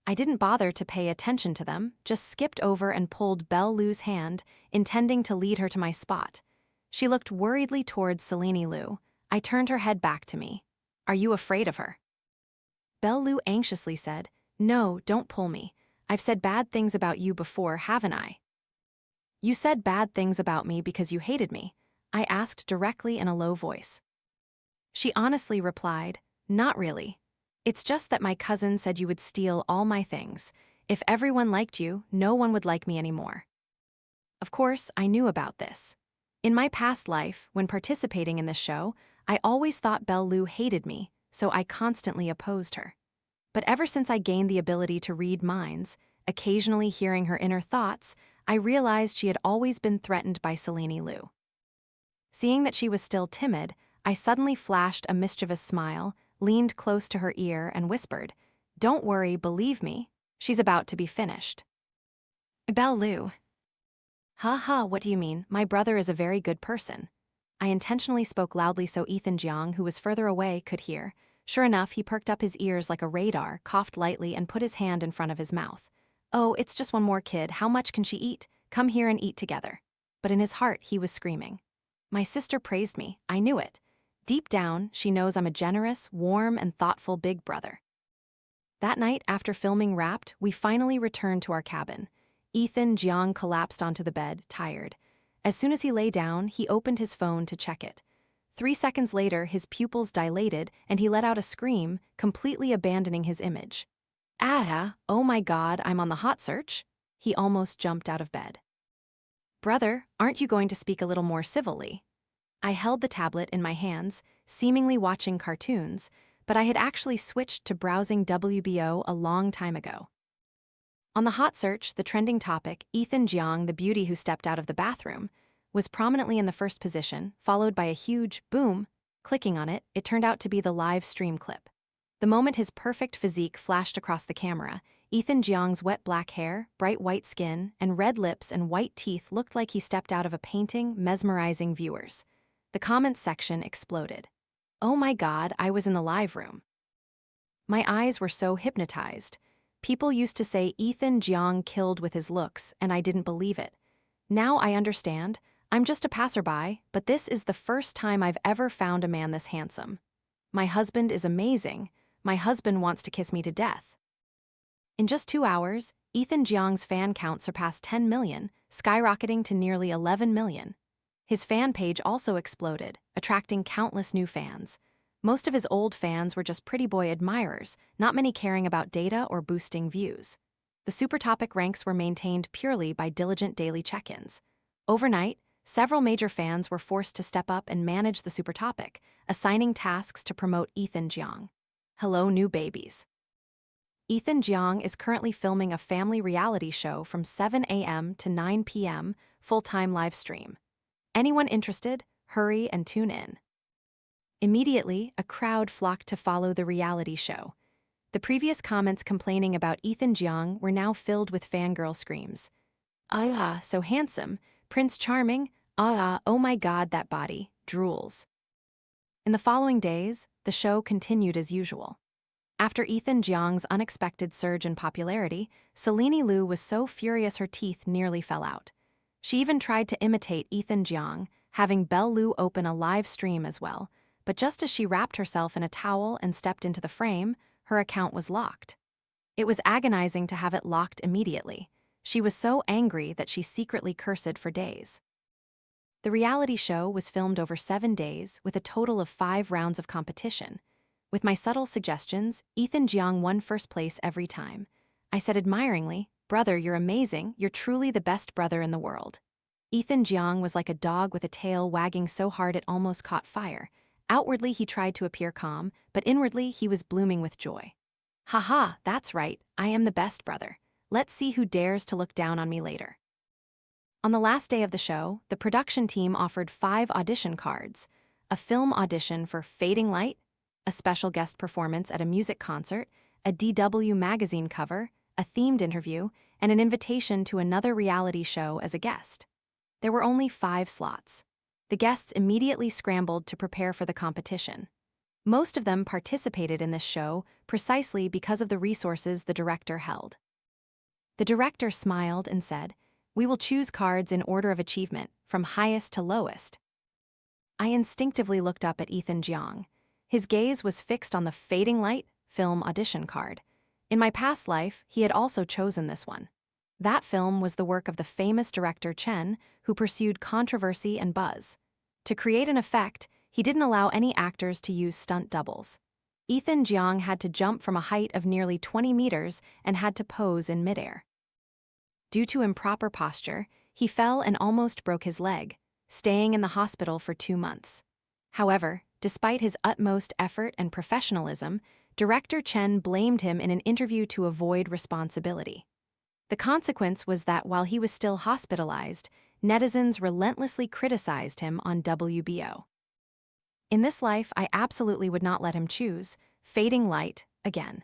I didn't bother to pay attention to them, just skipped over and pulled Belle Lu's hand, intending to lead her to my spot. She looked worriedly towards Selene Lu. I turned her head back to me. "Are you afraid of her?" Belle Lu anxiously said, "No, don't pull me. I've said bad things about you before, haven't I?" "You said bad things about me because you hated me," I asked directly in a low voice. She honestly replied, "Not really. It's just that my cousin said you would steal all my things. If everyone liked you, no one would like me anymore." Of course, I knew about this. In my past life, when participating in this show, I always thought Belle Lu hated me, so I constantly opposed her. But ever since I gained the ability to read minds, occasionally hearing her inner thoughts, I realized she had always been threatened by Selene Lu. Seeing that she was still timid, I suddenly flashed a mischievous smile, leaned close to her ear, and whispered, "Don't worry, believe me. She's about to be finished." "Belle Lu." "Ha, what do you mean? My brother is a very good person." I intentionally spoke loudly so Ethan Jiang, who was further away, could hear. Sure enough, he perked up his ears like a radar, coughed lightly, and put his hand in front of his mouth. "Oh, it's just one more kid. How much can she eat? Come here and eat together." But in his heart, he was screaming, My sister praised me, I knew it. Deep down, she knows I'm a generous, warm, and thoughtful big brother. That night, after filming wrapped, we finally returned to our cabin. Jiang collapsed onto the bed, tired. As soon as he lay down, he opened his phone to check it. 3 seconds later, his pupils dilated and he let out a scream, completely abandoning his image. Oh my God, I'm on the hot search? He almost jumped out of bed. Brother, aren't you going to speak a little more civilly? I held the tablet in my hands, seemingly watching cartoons, but I had actually switched to browsing WBO a long time ago. On the hot search, the trending topic, Jiang, the beauty who stepped out of the bathroom, was prominently in the first position, followed by a huge boom. Clicking on it, it turned out to be the live stream clip. The moment his perfect physique flashed across the camera, Jiang's wet black hair, bright white skin, and red lips and white teeth looked like he stepped out of a painting, mesmerizing viewers. The comments section exploded. Oh my God, I was in the live room. My eyes were so hypnotized. People used to say Jiang killed with his looks, and I didn't believe it. Now I understand. I'm just a passerby, but this is the first time I've ever found a man this handsome. My husband is amazing. My husband wants to kiss me to death. In just 2 hours, Jiang's fan count surpassed 10 million, skyrocketing to nearly 11 million. His fan page also exploded, attracting countless new fans. Most of his old fans were just pretty boy admirers, not many caring about data or boosting views. The super topic ranks were maintained purely by diligent daily check-ins. Overnight, several major fans were forced to step up and manage the super topic, assigning tasks to promote Jiang. Hello, new babies. Jiang is currently filming a family reality show from 7 a.m. to 9 p.m. full-time live stream. Anyone interested, hurry and tune in. Immediately, a crowd flocked to follow the reality show. The previous comments complaining about Jiang were now filled with fangirl screams. So handsome, Prince Charming, oh my God, that body, drools. In the following days, the show continued as usual. After Jiang's unexpected surge in popularity, Selene Lu was so furious her teeth nearly fell out. She even tried to imitate Jiang, having Belle Lu open a live stream as well, but just as she wrapped herself in a towel and stepped into the frame, her account was locked. It was agonizing to have it locked immediately. She was so angry that she secretly cursed for days. The reality show was filmed over 7 days with a total of 5 rounds of competition. With my subtle suggestions, Jiang won first place every time. I said admiringly, "Brother, you're amazing. You're truly the best brother in the world." Jiang was like a dog with a tail wagging so hard it almost caught fire. Outwardly, he tried to appear calm, but inwardly, he was blooming with joy. Haha, that's right. I am the best brother. Let's see who dares to look down on me later. On the last day of the show, the production team offered 5 audition cards: a film audition for Fading Light, a special guest performance at a music concert, a DW magazine cover, a themed interview, and an invitation to another reality show as a guest. There were only 5 slots. The guests immediately scrambled to prepare for the competition. Most of them participated in this show precisely because of the resources the director held. The director smiled and said, "We will choose cards in order of achievement, from highest to lowest." I instinctively looked up at Jiang. His gaze was fixed on the Fading Light film audition card. In my past life, he had also chosen this one. That film was the work of the famous director Chen, who pursued controversy and buzz. To create an effect, he didn't allow any actors to use stunt doubles. Jiang had to jump from a height of nearly 20 meters and had to pose in midair. Due to improper posture, he fell and almost broke his leg, staying in the hospital for 2 months. However, despite his utmost effort and professionalism, director Chen blamed him in an interview to avoid responsibility. The consequence was that while he was still hospitalized, netizens relentlessly criticized him on WBO. In this life, I absolutely would not let him choose Fading Light again.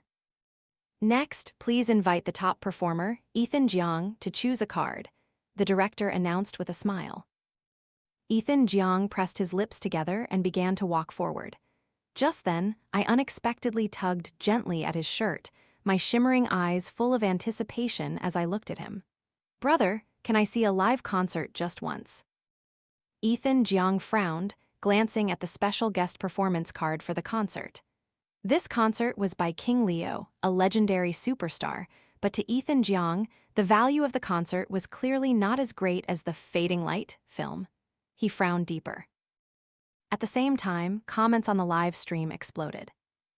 Next, please invite the top performer, Jiang, to choose a card, the director announced with a smile. Jiang pressed his lips together and began to walk forward. Just then, I unexpectedly tugged gently at his shirt, my shimmering eyes full of anticipation as I looked at him. "Brother, can I see a live concert just once?" Jiang frowned, glancing at the special guest performance card for the concert. This concert was by King Leo, a legendary superstar, but to Jiang, the value of the concert was clearly not as great as the Fading Light film. He frowned deeper. At the same time, comments on the live stream exploded.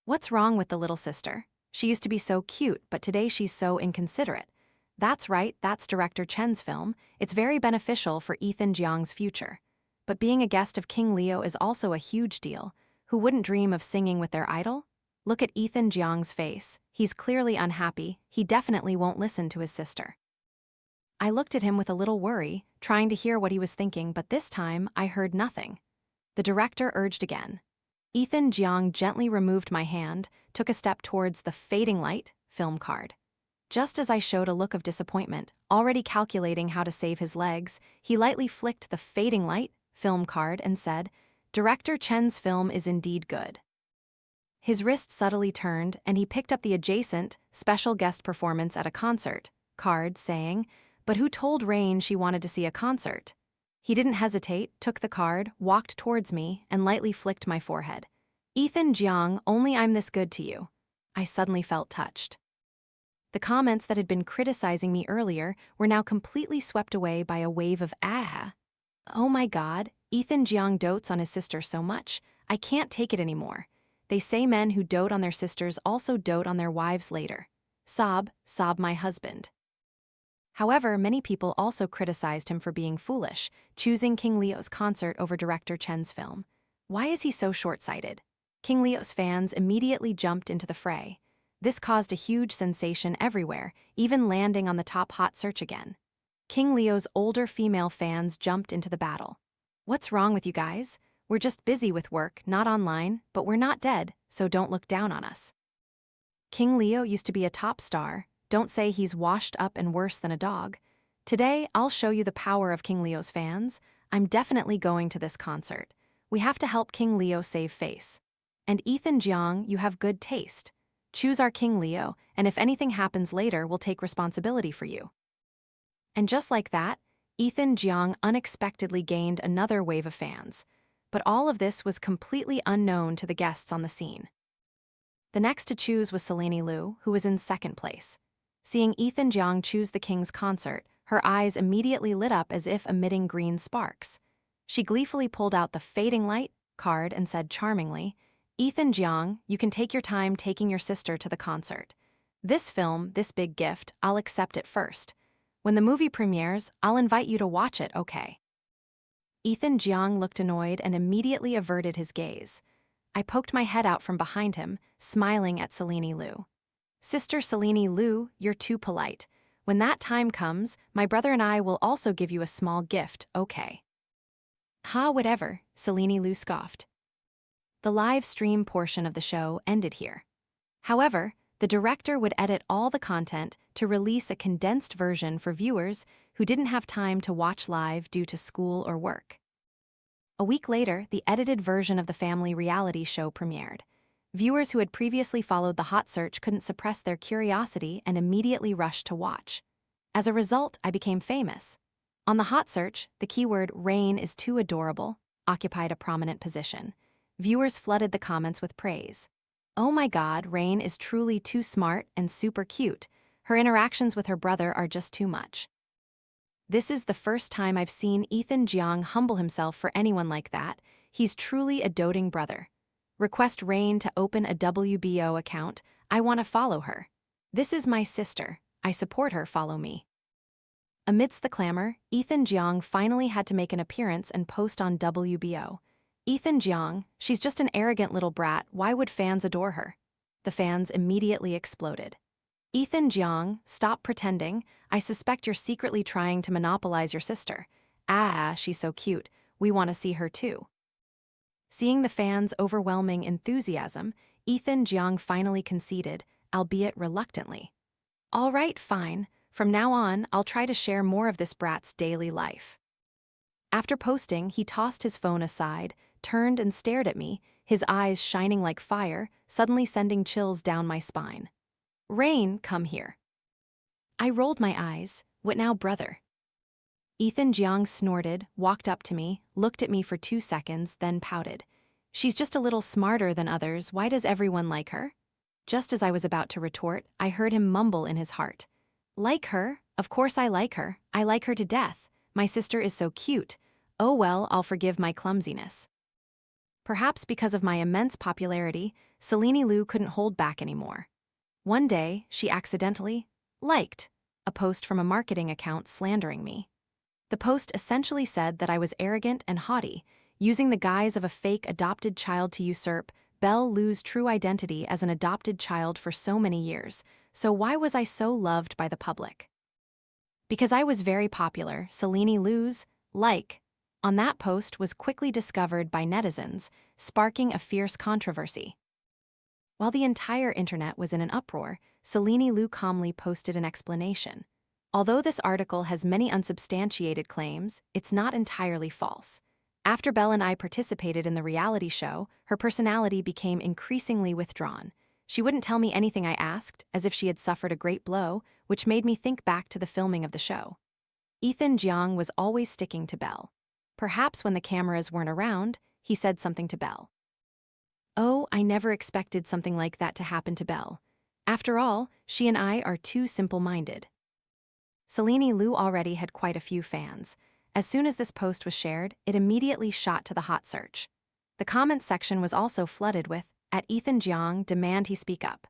What's wrong with the little sister? She used to be so cute, but today she's so inconsiderate. That's right, that's director Chen's film. It's very beneficial for Jiang's future. But being a guest of King Leo is also a huge deal. Who wouldn't dream of singing with their idol? Look at Jiang's face. He's clearly unhappy. He definitely won't listen to his sister. I looked at him with a little worry, trying to hear what he was thinking, but this time I heard nothing. The director urged again. Jiang gently removed my hand, took a step towards the Fading Light film card. Just as I showed a look of disappointment, already calculating how to save his legs, he lightly flicked the Fading Light film card and said, "Director Chen's film is indeed good." His wrist subtly turned, and he picked up the adjacent, special guest performance at a concert card, saying, "But who told Rain she wanted to see a concert?" He didn't hesitate, took the card, walked towards me, and lightly flicked my forehead. Jiang, only I'm this good to you." I suddenly felt touched. The comments that had been criticizing me earlier were now completely swept away by a wave of "ah." Oh my god, Jiang dotes on his sister so much, I can't take it anymore. They say men who dote on their sisters also dote on their wives later. Sob, my husband. However, many people also criticized him for being foolish, choosing King Leo's concert over director Chen's film. Why is he so short-sighted? King Leo's fans immediately jumped into the fray. This caused a huge sensation everywhere, even landing on the top hot search again. King Leo's older female fans jumped into the battle. What's wrong with you guys? We're just busy with work, not online, but we're not dead, so don't look down on us. King Leo used to be a top star. Don't say he's washed up and worse than a dog. Today, I'll show you the power of King Leo's fans. I'm definitely going to this concert. We have to help King Leo save face. And Jiang, you have good taste. Choose our King Leo, and if anything happens later, we'll take responsibility for you. And just like that, Jiang unexpectedly gained another wave of fans. But all of this was completely unknown to the guests on the scene. The next to choose was Selene Lu, who was in second place. Seeing Jiang choose the King's concert, her eyes immediately lit up as if emitting green sparks. She gleefully pulled out the Fading Light card and said charmingly, "Jiang, you can take your time taking your sister to the concert. This film, this big gift, I'll accept it first. When the movie premieres, I'll invite you to watch it, okay?" Jiang looked annoyed and immediately averted his gaze. I poked my head out from behind him, smiling at Selene Lu. "Sister Selene Lu, you're too polite. When that time comes, my brother and I will also give you a small gift, okay?" "Ha, whatever," Selene Lu scoffed. The live stream portion of the show ended here. However, the director would edit all the content to release a condensed version for viewers who didn't have time to watch live due to school or work. A week later, the edited version of the family reality show premiered. Viewers who had previously followed the hot search couldn't suppress their curiosity and immediately rushed to watch. As a result, I became famous. On the hot search, the keyword "Rain is too adorable" occupied a prominent position. Viewers flooded the comments with praise. "Oh my god, Rain is truly too smart and super cute. Her interactions with her brother are just too much." This is the first time I've seen Jiang humble himself for anyone like that. He's truly a doting brother. Request Rain to open a WBO account. I want to follow her. This is my sister. I support her, follow me. Amidst the clamor, Jiang finally had to make an appearance and post on WBO. Jiang, she's just an arrogant little brat, why would fans adore her? The fans immediately exploded. Jiang, stop pretending. I suspect you're secretly trying to monopolize your sister. Ah, she's so cute. We want to see her too. Seeing the fans' overwhelming enthusiasm, Jiang finally conceded, albeit reluctantly. "All right, fine. From now on, I'll try to share more of this brat's daily life." After posting, he tossed his phone aside, turned and stared at me, his eyes shining like fire, suddenly sending chills down my spine. "Rain, come here." I rolled my eyes. "What now, brother?" Jiang snorted, walked up to me, looked at me for 2 seconds, then pouted. She's just a little smarter than others, why does everyone like her? Just as I was about to retort, I heard him mumble in his heart. Like her? Of course I like her. I like her to death. My sister is so cute. Oh well, I'll forgive my clumsiness. Perhaps because of my immense popularity, Selene Lu couldn't hold back anymore. One day, she accidentally liked a post from a marketing account slandering me. The post essentially said that I was arrogant and haughty, using the guise of a fake adopted child to usurp Belle Lu's true identity as an adopted child for so many years. So why was I so loved by the public? Because I was very popular, Selene Lu's like on that post was quickly discovered by netizens, sparking a fierce controversy. While the entire internet was in an uproar, Selene Lu calmly posted an explanation. Although this article has many unsubstantiated claims, it's not entirely false. After Belle and I participated in the reality show, her personality became increasingly withdrawn. She wouldn't tell me anything I asked, as if she had suffered a great blow, which made me think back to the filming of the show. Jiang was always sticking to Belle. Perhaps when the cameras weren't around, he said something to Belle. Oh, I never expected something like that to happen to Belle. After all, she and I are too simple-minded. Selene Lu already had quite a few fans. As soon as this post was shared, it immediately shot to the hot search. The comments section was also flooded with, "At Jiang, demand he speak up."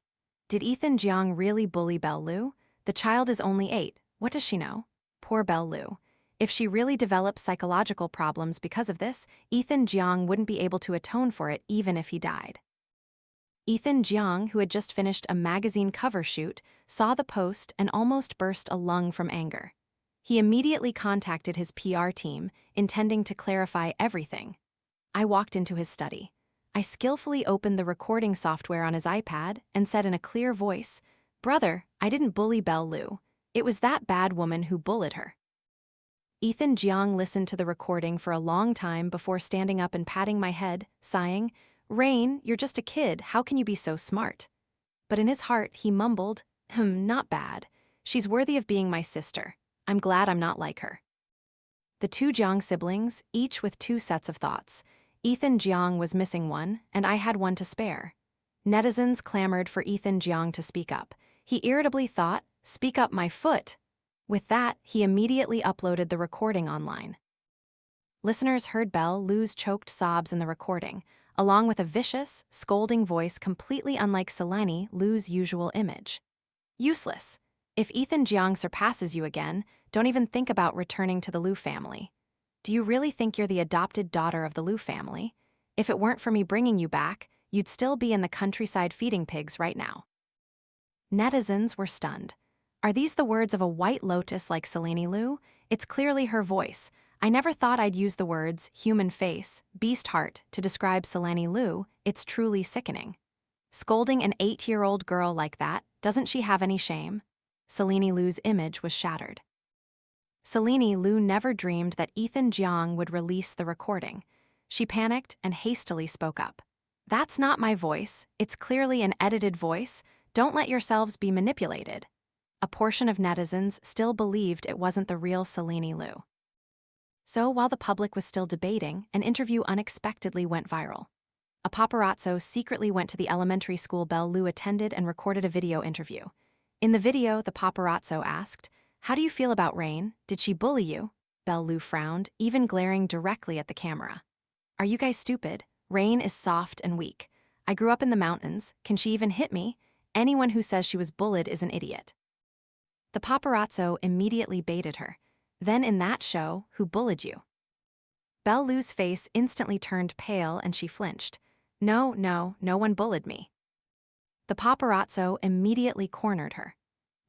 Did Jiang really bully Belle Lu? The child is only 8. What does she know? Poor Belle Lu. If she really develops psychological problems because of this, Jiang wouldn't be able to atone for it even if he died. Jiang, who had just finished a magazine cover shoot, saw the post and almost burst a lung from anger. He immediately contacted his PR team, intending to clarify everything. I walked into his study. I skillfully opened the recording software on his iPad and said in a clear voice, "Brother, I didn't bully Belle Lu. It was that bad woman who bullied her." Jiang listened to the recording for a long time before standing up and patting my head, sighing, "Rain, you're just a kid, how can you be so smart?" But in his heart, he mumbled, not bad. She's worthy of being my sister. I'm glad I'm not like her." The two Jiang siblings, each with 2 sets of thoughts. Jiang was missing one, and I had one to spare. Netizens clamored for Jiang to speak up. He irritably thought, "Speak up my foot." With that, he immediately uploaded the recording online. Listeners heard Belle Lu's choked sobs in the recording, along with a vicious, scolding voice completely unlike Selene Lu's usual image. Useless. If Jiang surpasses you again, don't even think about returning to the Lu family. Do you really think you're the adopted daughter of the Lu family? If it weren't for me bringing you back, you'd still be in the countryside feeding pigs right now. Netizens were stunned. Are these the words of a white lotus like Selene Lu? It's clearly her voice. I never thought I'd use the words human face, beast heart to describe Selene Lu. It's truly sickening. Scolding an 8-year-old girl like that, doesn't she have any shame? Selene Lu's image was shattered. Selene Lu never dreamed that Jiang would release the recording. She panicked and hastily spoke up. "That's not my voice. It's clearly an edited voice. Don't let yourselves be manipulated." A portion of netizens still believed it wasn't the real Selene Lu. So while the public was still debating, an interview unexpectedly went viral. A paparazzo secretly went to the elementary school Belle Lu attended and recorded a video interview. In the video, the paparazzo asked, "How do you feel about Rain? Did she bully you?" Belle Lu frowned, even glaring directly at the camera. "Are you guys stupid? Rain is soft and weak. I grew up in the mountains. Can she even hit me? Anyone who says she was bullied is an idiot." The paparazzo immediately baited her. "Then in that show, who bullied you?" Belle Lu's face instantly turned pale and she flinched. No one bullied me." The paparazzo immediately cornered her.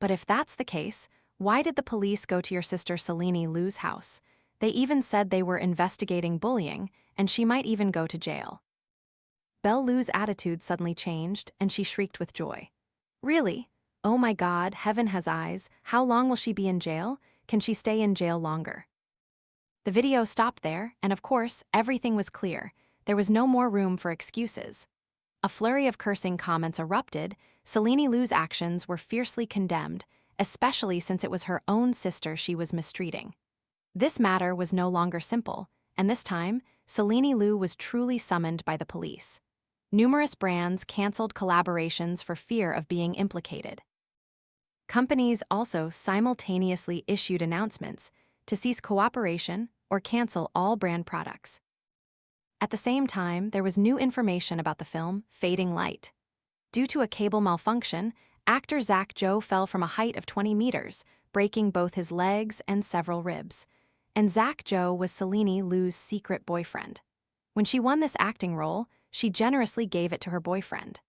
"But if that's the case, why did the police go to your sister Selene Lu's house? They even said they were investigating bullying, and she might even go to jail." Belle Lu's attitude suddenly changed, and she shrieked with joy. "Really? Oh my God, heaven has eyes. How long will she be in jail? Can she stay in jail longer?" The video stopped there, and of course, everything was clear. There was no more room for excuses. A flurry of cursing comments erupted. Selene Lu's actions were fiercely condemned, especially since it was her own sister she was mistreating. This matter was no longer simple, and this time, Selene Lu was truly summoned by the police. Numerous brands canceled collaborations for fear of being implicated. Companies also simultaneously issued announcements to cease cooperation or cancel all brand products. At the same time, there was new information about the film Fading Light. Due to a cable malfunction, actor Zach Joe fell from a height of 20 meters, breaking both his legs and several ribs. And Zach Joe was Selene Lu's secret boyfriend. When she won this acting role, she generously gave it to her boyfriend.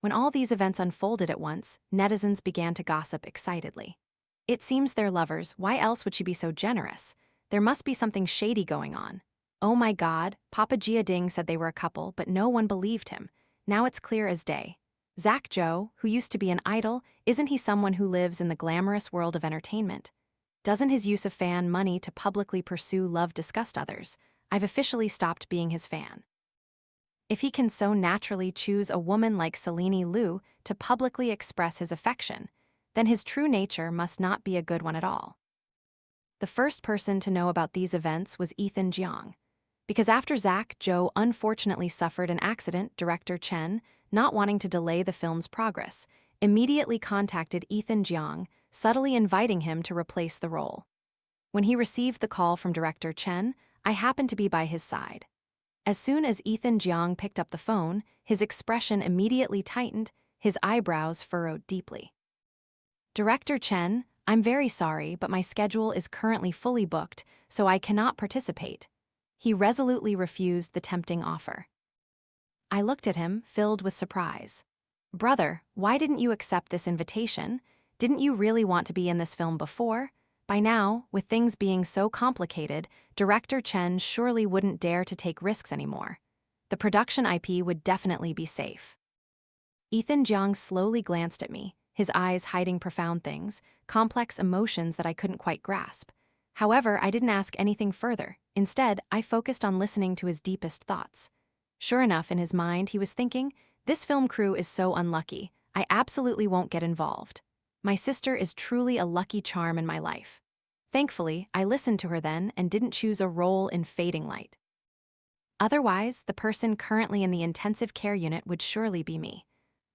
When all these events unfolded at once, netizens began to gossip excitedly. It seems they're lovers, why else would she be so generous? There must be something shady going on. Oh my God, Papa Jiang said they were a couple, but no one believed him. Now it's clear as day. Zach Joe, who used to be an idol, isn't he someone who lives in the glamorous world of entertainment? Doesn't his use of fan money to publicly pursue love disgust others? I've officially stopped being his fan. If he can so naturally choose a woman like Selene Lu to publicly express his affection, then his true nature must not be a good one at all. The first person to know about these events was Jiang. Because after Zach Joe unfortunately suffered an accident, director Chen, not wanting to delay the film's progress, immediately contacted Jiang, subtly inviting him to replace the role. When he received the call from director Chen, I happened to be by his side. As soon as Jiang picked up the phone, his expression immediately tightened, his eyebrows furrowed deeply. Director Chen, I'm very sorry, but my schedule is currently fully booked, so I cannot participate. He resolutely refused the tempting offer. I looked at him, filled with surprise. Brother, why didn't you accept this invitation? Didn't you really want to be in this film before? By now, with things being so complicated, director Chen surely wouldn't dare to take risks anymore. The production IP would definitely be safe. Jiang slowly glanced at me, his eyes hiding profound things, complex emotions that I couldn't quite grasp. However, I didn't ask anything further. Instead, I focused on listening to his deepest thoughts. Sure enough, in his mind, he was thinking, this film crew is so unlucky, I absolutely won't get involved. My sister is truly a lucky charm in my life. Thankfully, I listened to her then and didn't choose a role in Fading Light. Otherwise, the person currently in the intensive care unit would surely be me.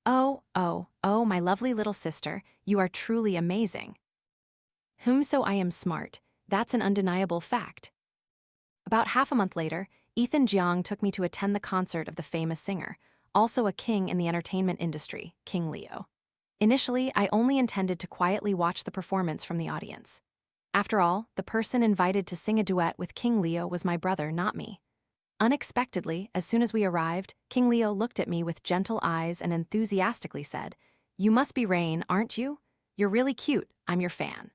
Oh, my lovely little sister, you are truly amazing. So I am smart, that's an undeniable fact. About half a month later, Jiang took me to attend the concert of the famous singer, also a king in the entertainment industry, King Leo. Initially, I only intended to quietly watch the performance from the audience. After all, the person invited to sing a duet with King Leo was my brother, not me. Unexpectedly, as soon as we arrived, King Leo looked at me with gentle eyes and enthusiastically said, "You must be Rain, aren't you? You're really cute, I'm your fan."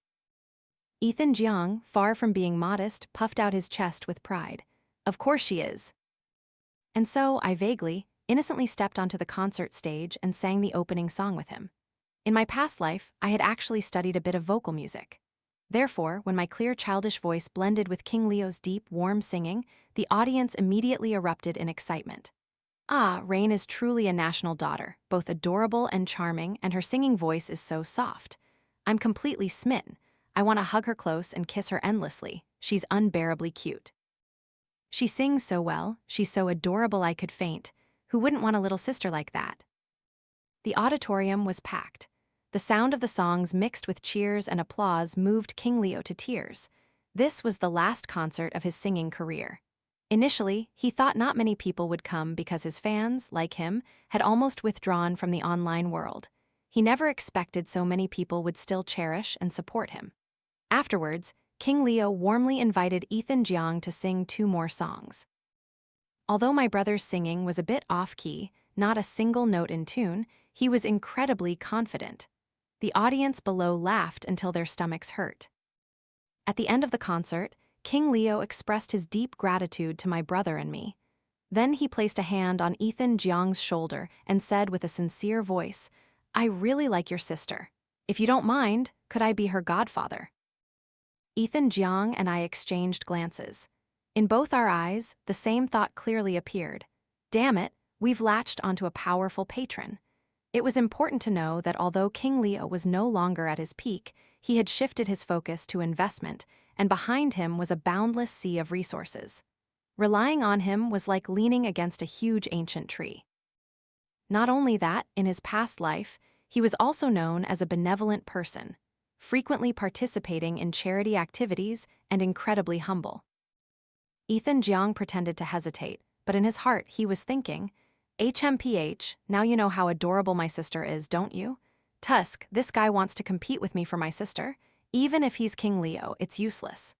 Jiang, far from being modest, puffed out his chest with pride. Of course she is. And so I vaguely, innocently stepped onto the concert stage and sang the opening song with him. In my past life, I had actually studied a bit of vocal music. Therefore, when my clear childish voice blended with King Leo's deep, warm singing, the audience immediately erupted in excitement. Rain is truly a national daughter, both adorable and charming, and her singing voice is so soft. I'm completely smitten. I want to hug her close and kiss her endlessly. She's unbearably cute. She sings so well, she's so adorable I could faint. Who wouldn't want a little sister like that? The auditorium was packed. The sound of the songs mixed with cheers and applause moved King Leo to tears. This was the last concert of his singing career. Initially, he thought not many people would come because his fans, like him, had almost withdrawn from the online world. He never expected so many people would still cherish and support him. Afterwards, King Leo warmly invited Jiang to sing 2 more songs. Although my brother's singing was a bit off-key, not a single note in tune, he was incredibly confident. The audience below laughed until their stomachs hurt. At the end of the concert, King Leo expressed his deep gratitude to my brother and me. Then he placed a hand on Jiang's shoulder and said with a sincere voice, "I really like your sister. If you don't mind, could I be her godfather?" Jiang and I exchanged glances. In both our eyes, the same thought clearly appeared. Damn it, we've latched onto a powerful patron. It was important to know that although King Leo was no longer at his peak, he had shifted his focus to investment, and behind him was a boundless sea of resources. Relying on him was like leaning against a huge ancient tree. Not only that, in his past life, he was also known as a benevolent person, frequently participating in charity activities and incredibly humble. Jiang pretended to hesitate, but in his heart he was thinking, HMPH, now you know how adorable my sister is, don't you? Tusk, this guy wants to compete with me for my sister. Even if he's King Leo, it's useless.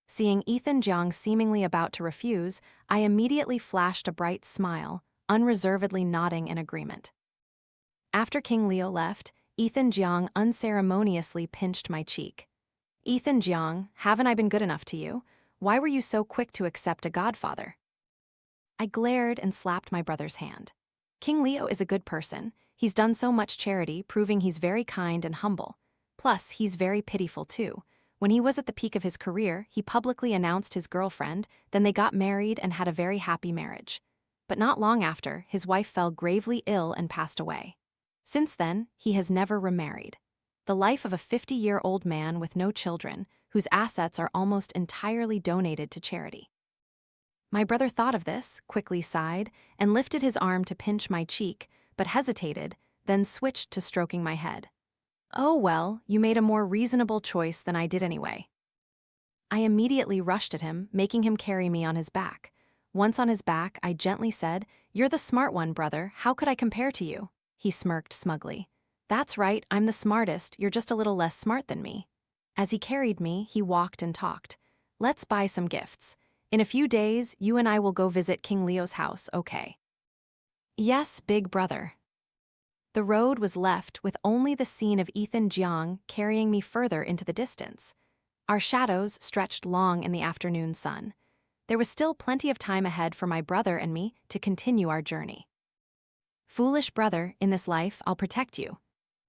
Seeing Jiang seemingly about to refuse, I immediately flashed a bright smile, unreservedly nodding in agreement. After King Leo left, Jiang unceremoniously pinched my cheek. Jiang, haven't I been good enough to you? Why were you so quick to accept a godfather? I glared and slapped my brother's hand. King Leo is a good person. He's done so much charity, proving he's very kind and humble. Plus, he's very pitiful too. When he was at the peak of his career, he publicly announced his girlfriend, then they got married and had a very happy marriage. But not long after, his wife fell gravely ill and passed away. Since then, he has never remarried. The life of a 50-year-old man with no children, whose assets are almost entirely donated to charity. My brother thought of this, quickly sighed, and lifted his arm to pinch my cheek, but hesitated, then switched to stroking my head. Oh well, you made a more reasonable choice than I did anyway. I immediately rushed at him, making him carry me on his back. Once on his back, I gently said, "You're the smart one, brother, how could I compare to you?" He smirked smugly. "That's right, I'm the smartest, you're just a little less smart than me." As he carried me, he walked and talked. "Let's buy some gifts. In a few days, you and I will go visit King Leo's house, okay?" "Yes, big brother." The road was left with only the scene of Jiang carrying me further into the distance. Our shadows stretched long in the afternoon sun. There was still plenty of time ahead for my brother and me to continue our journey. "Foolish brother, in this life, I'll protect you.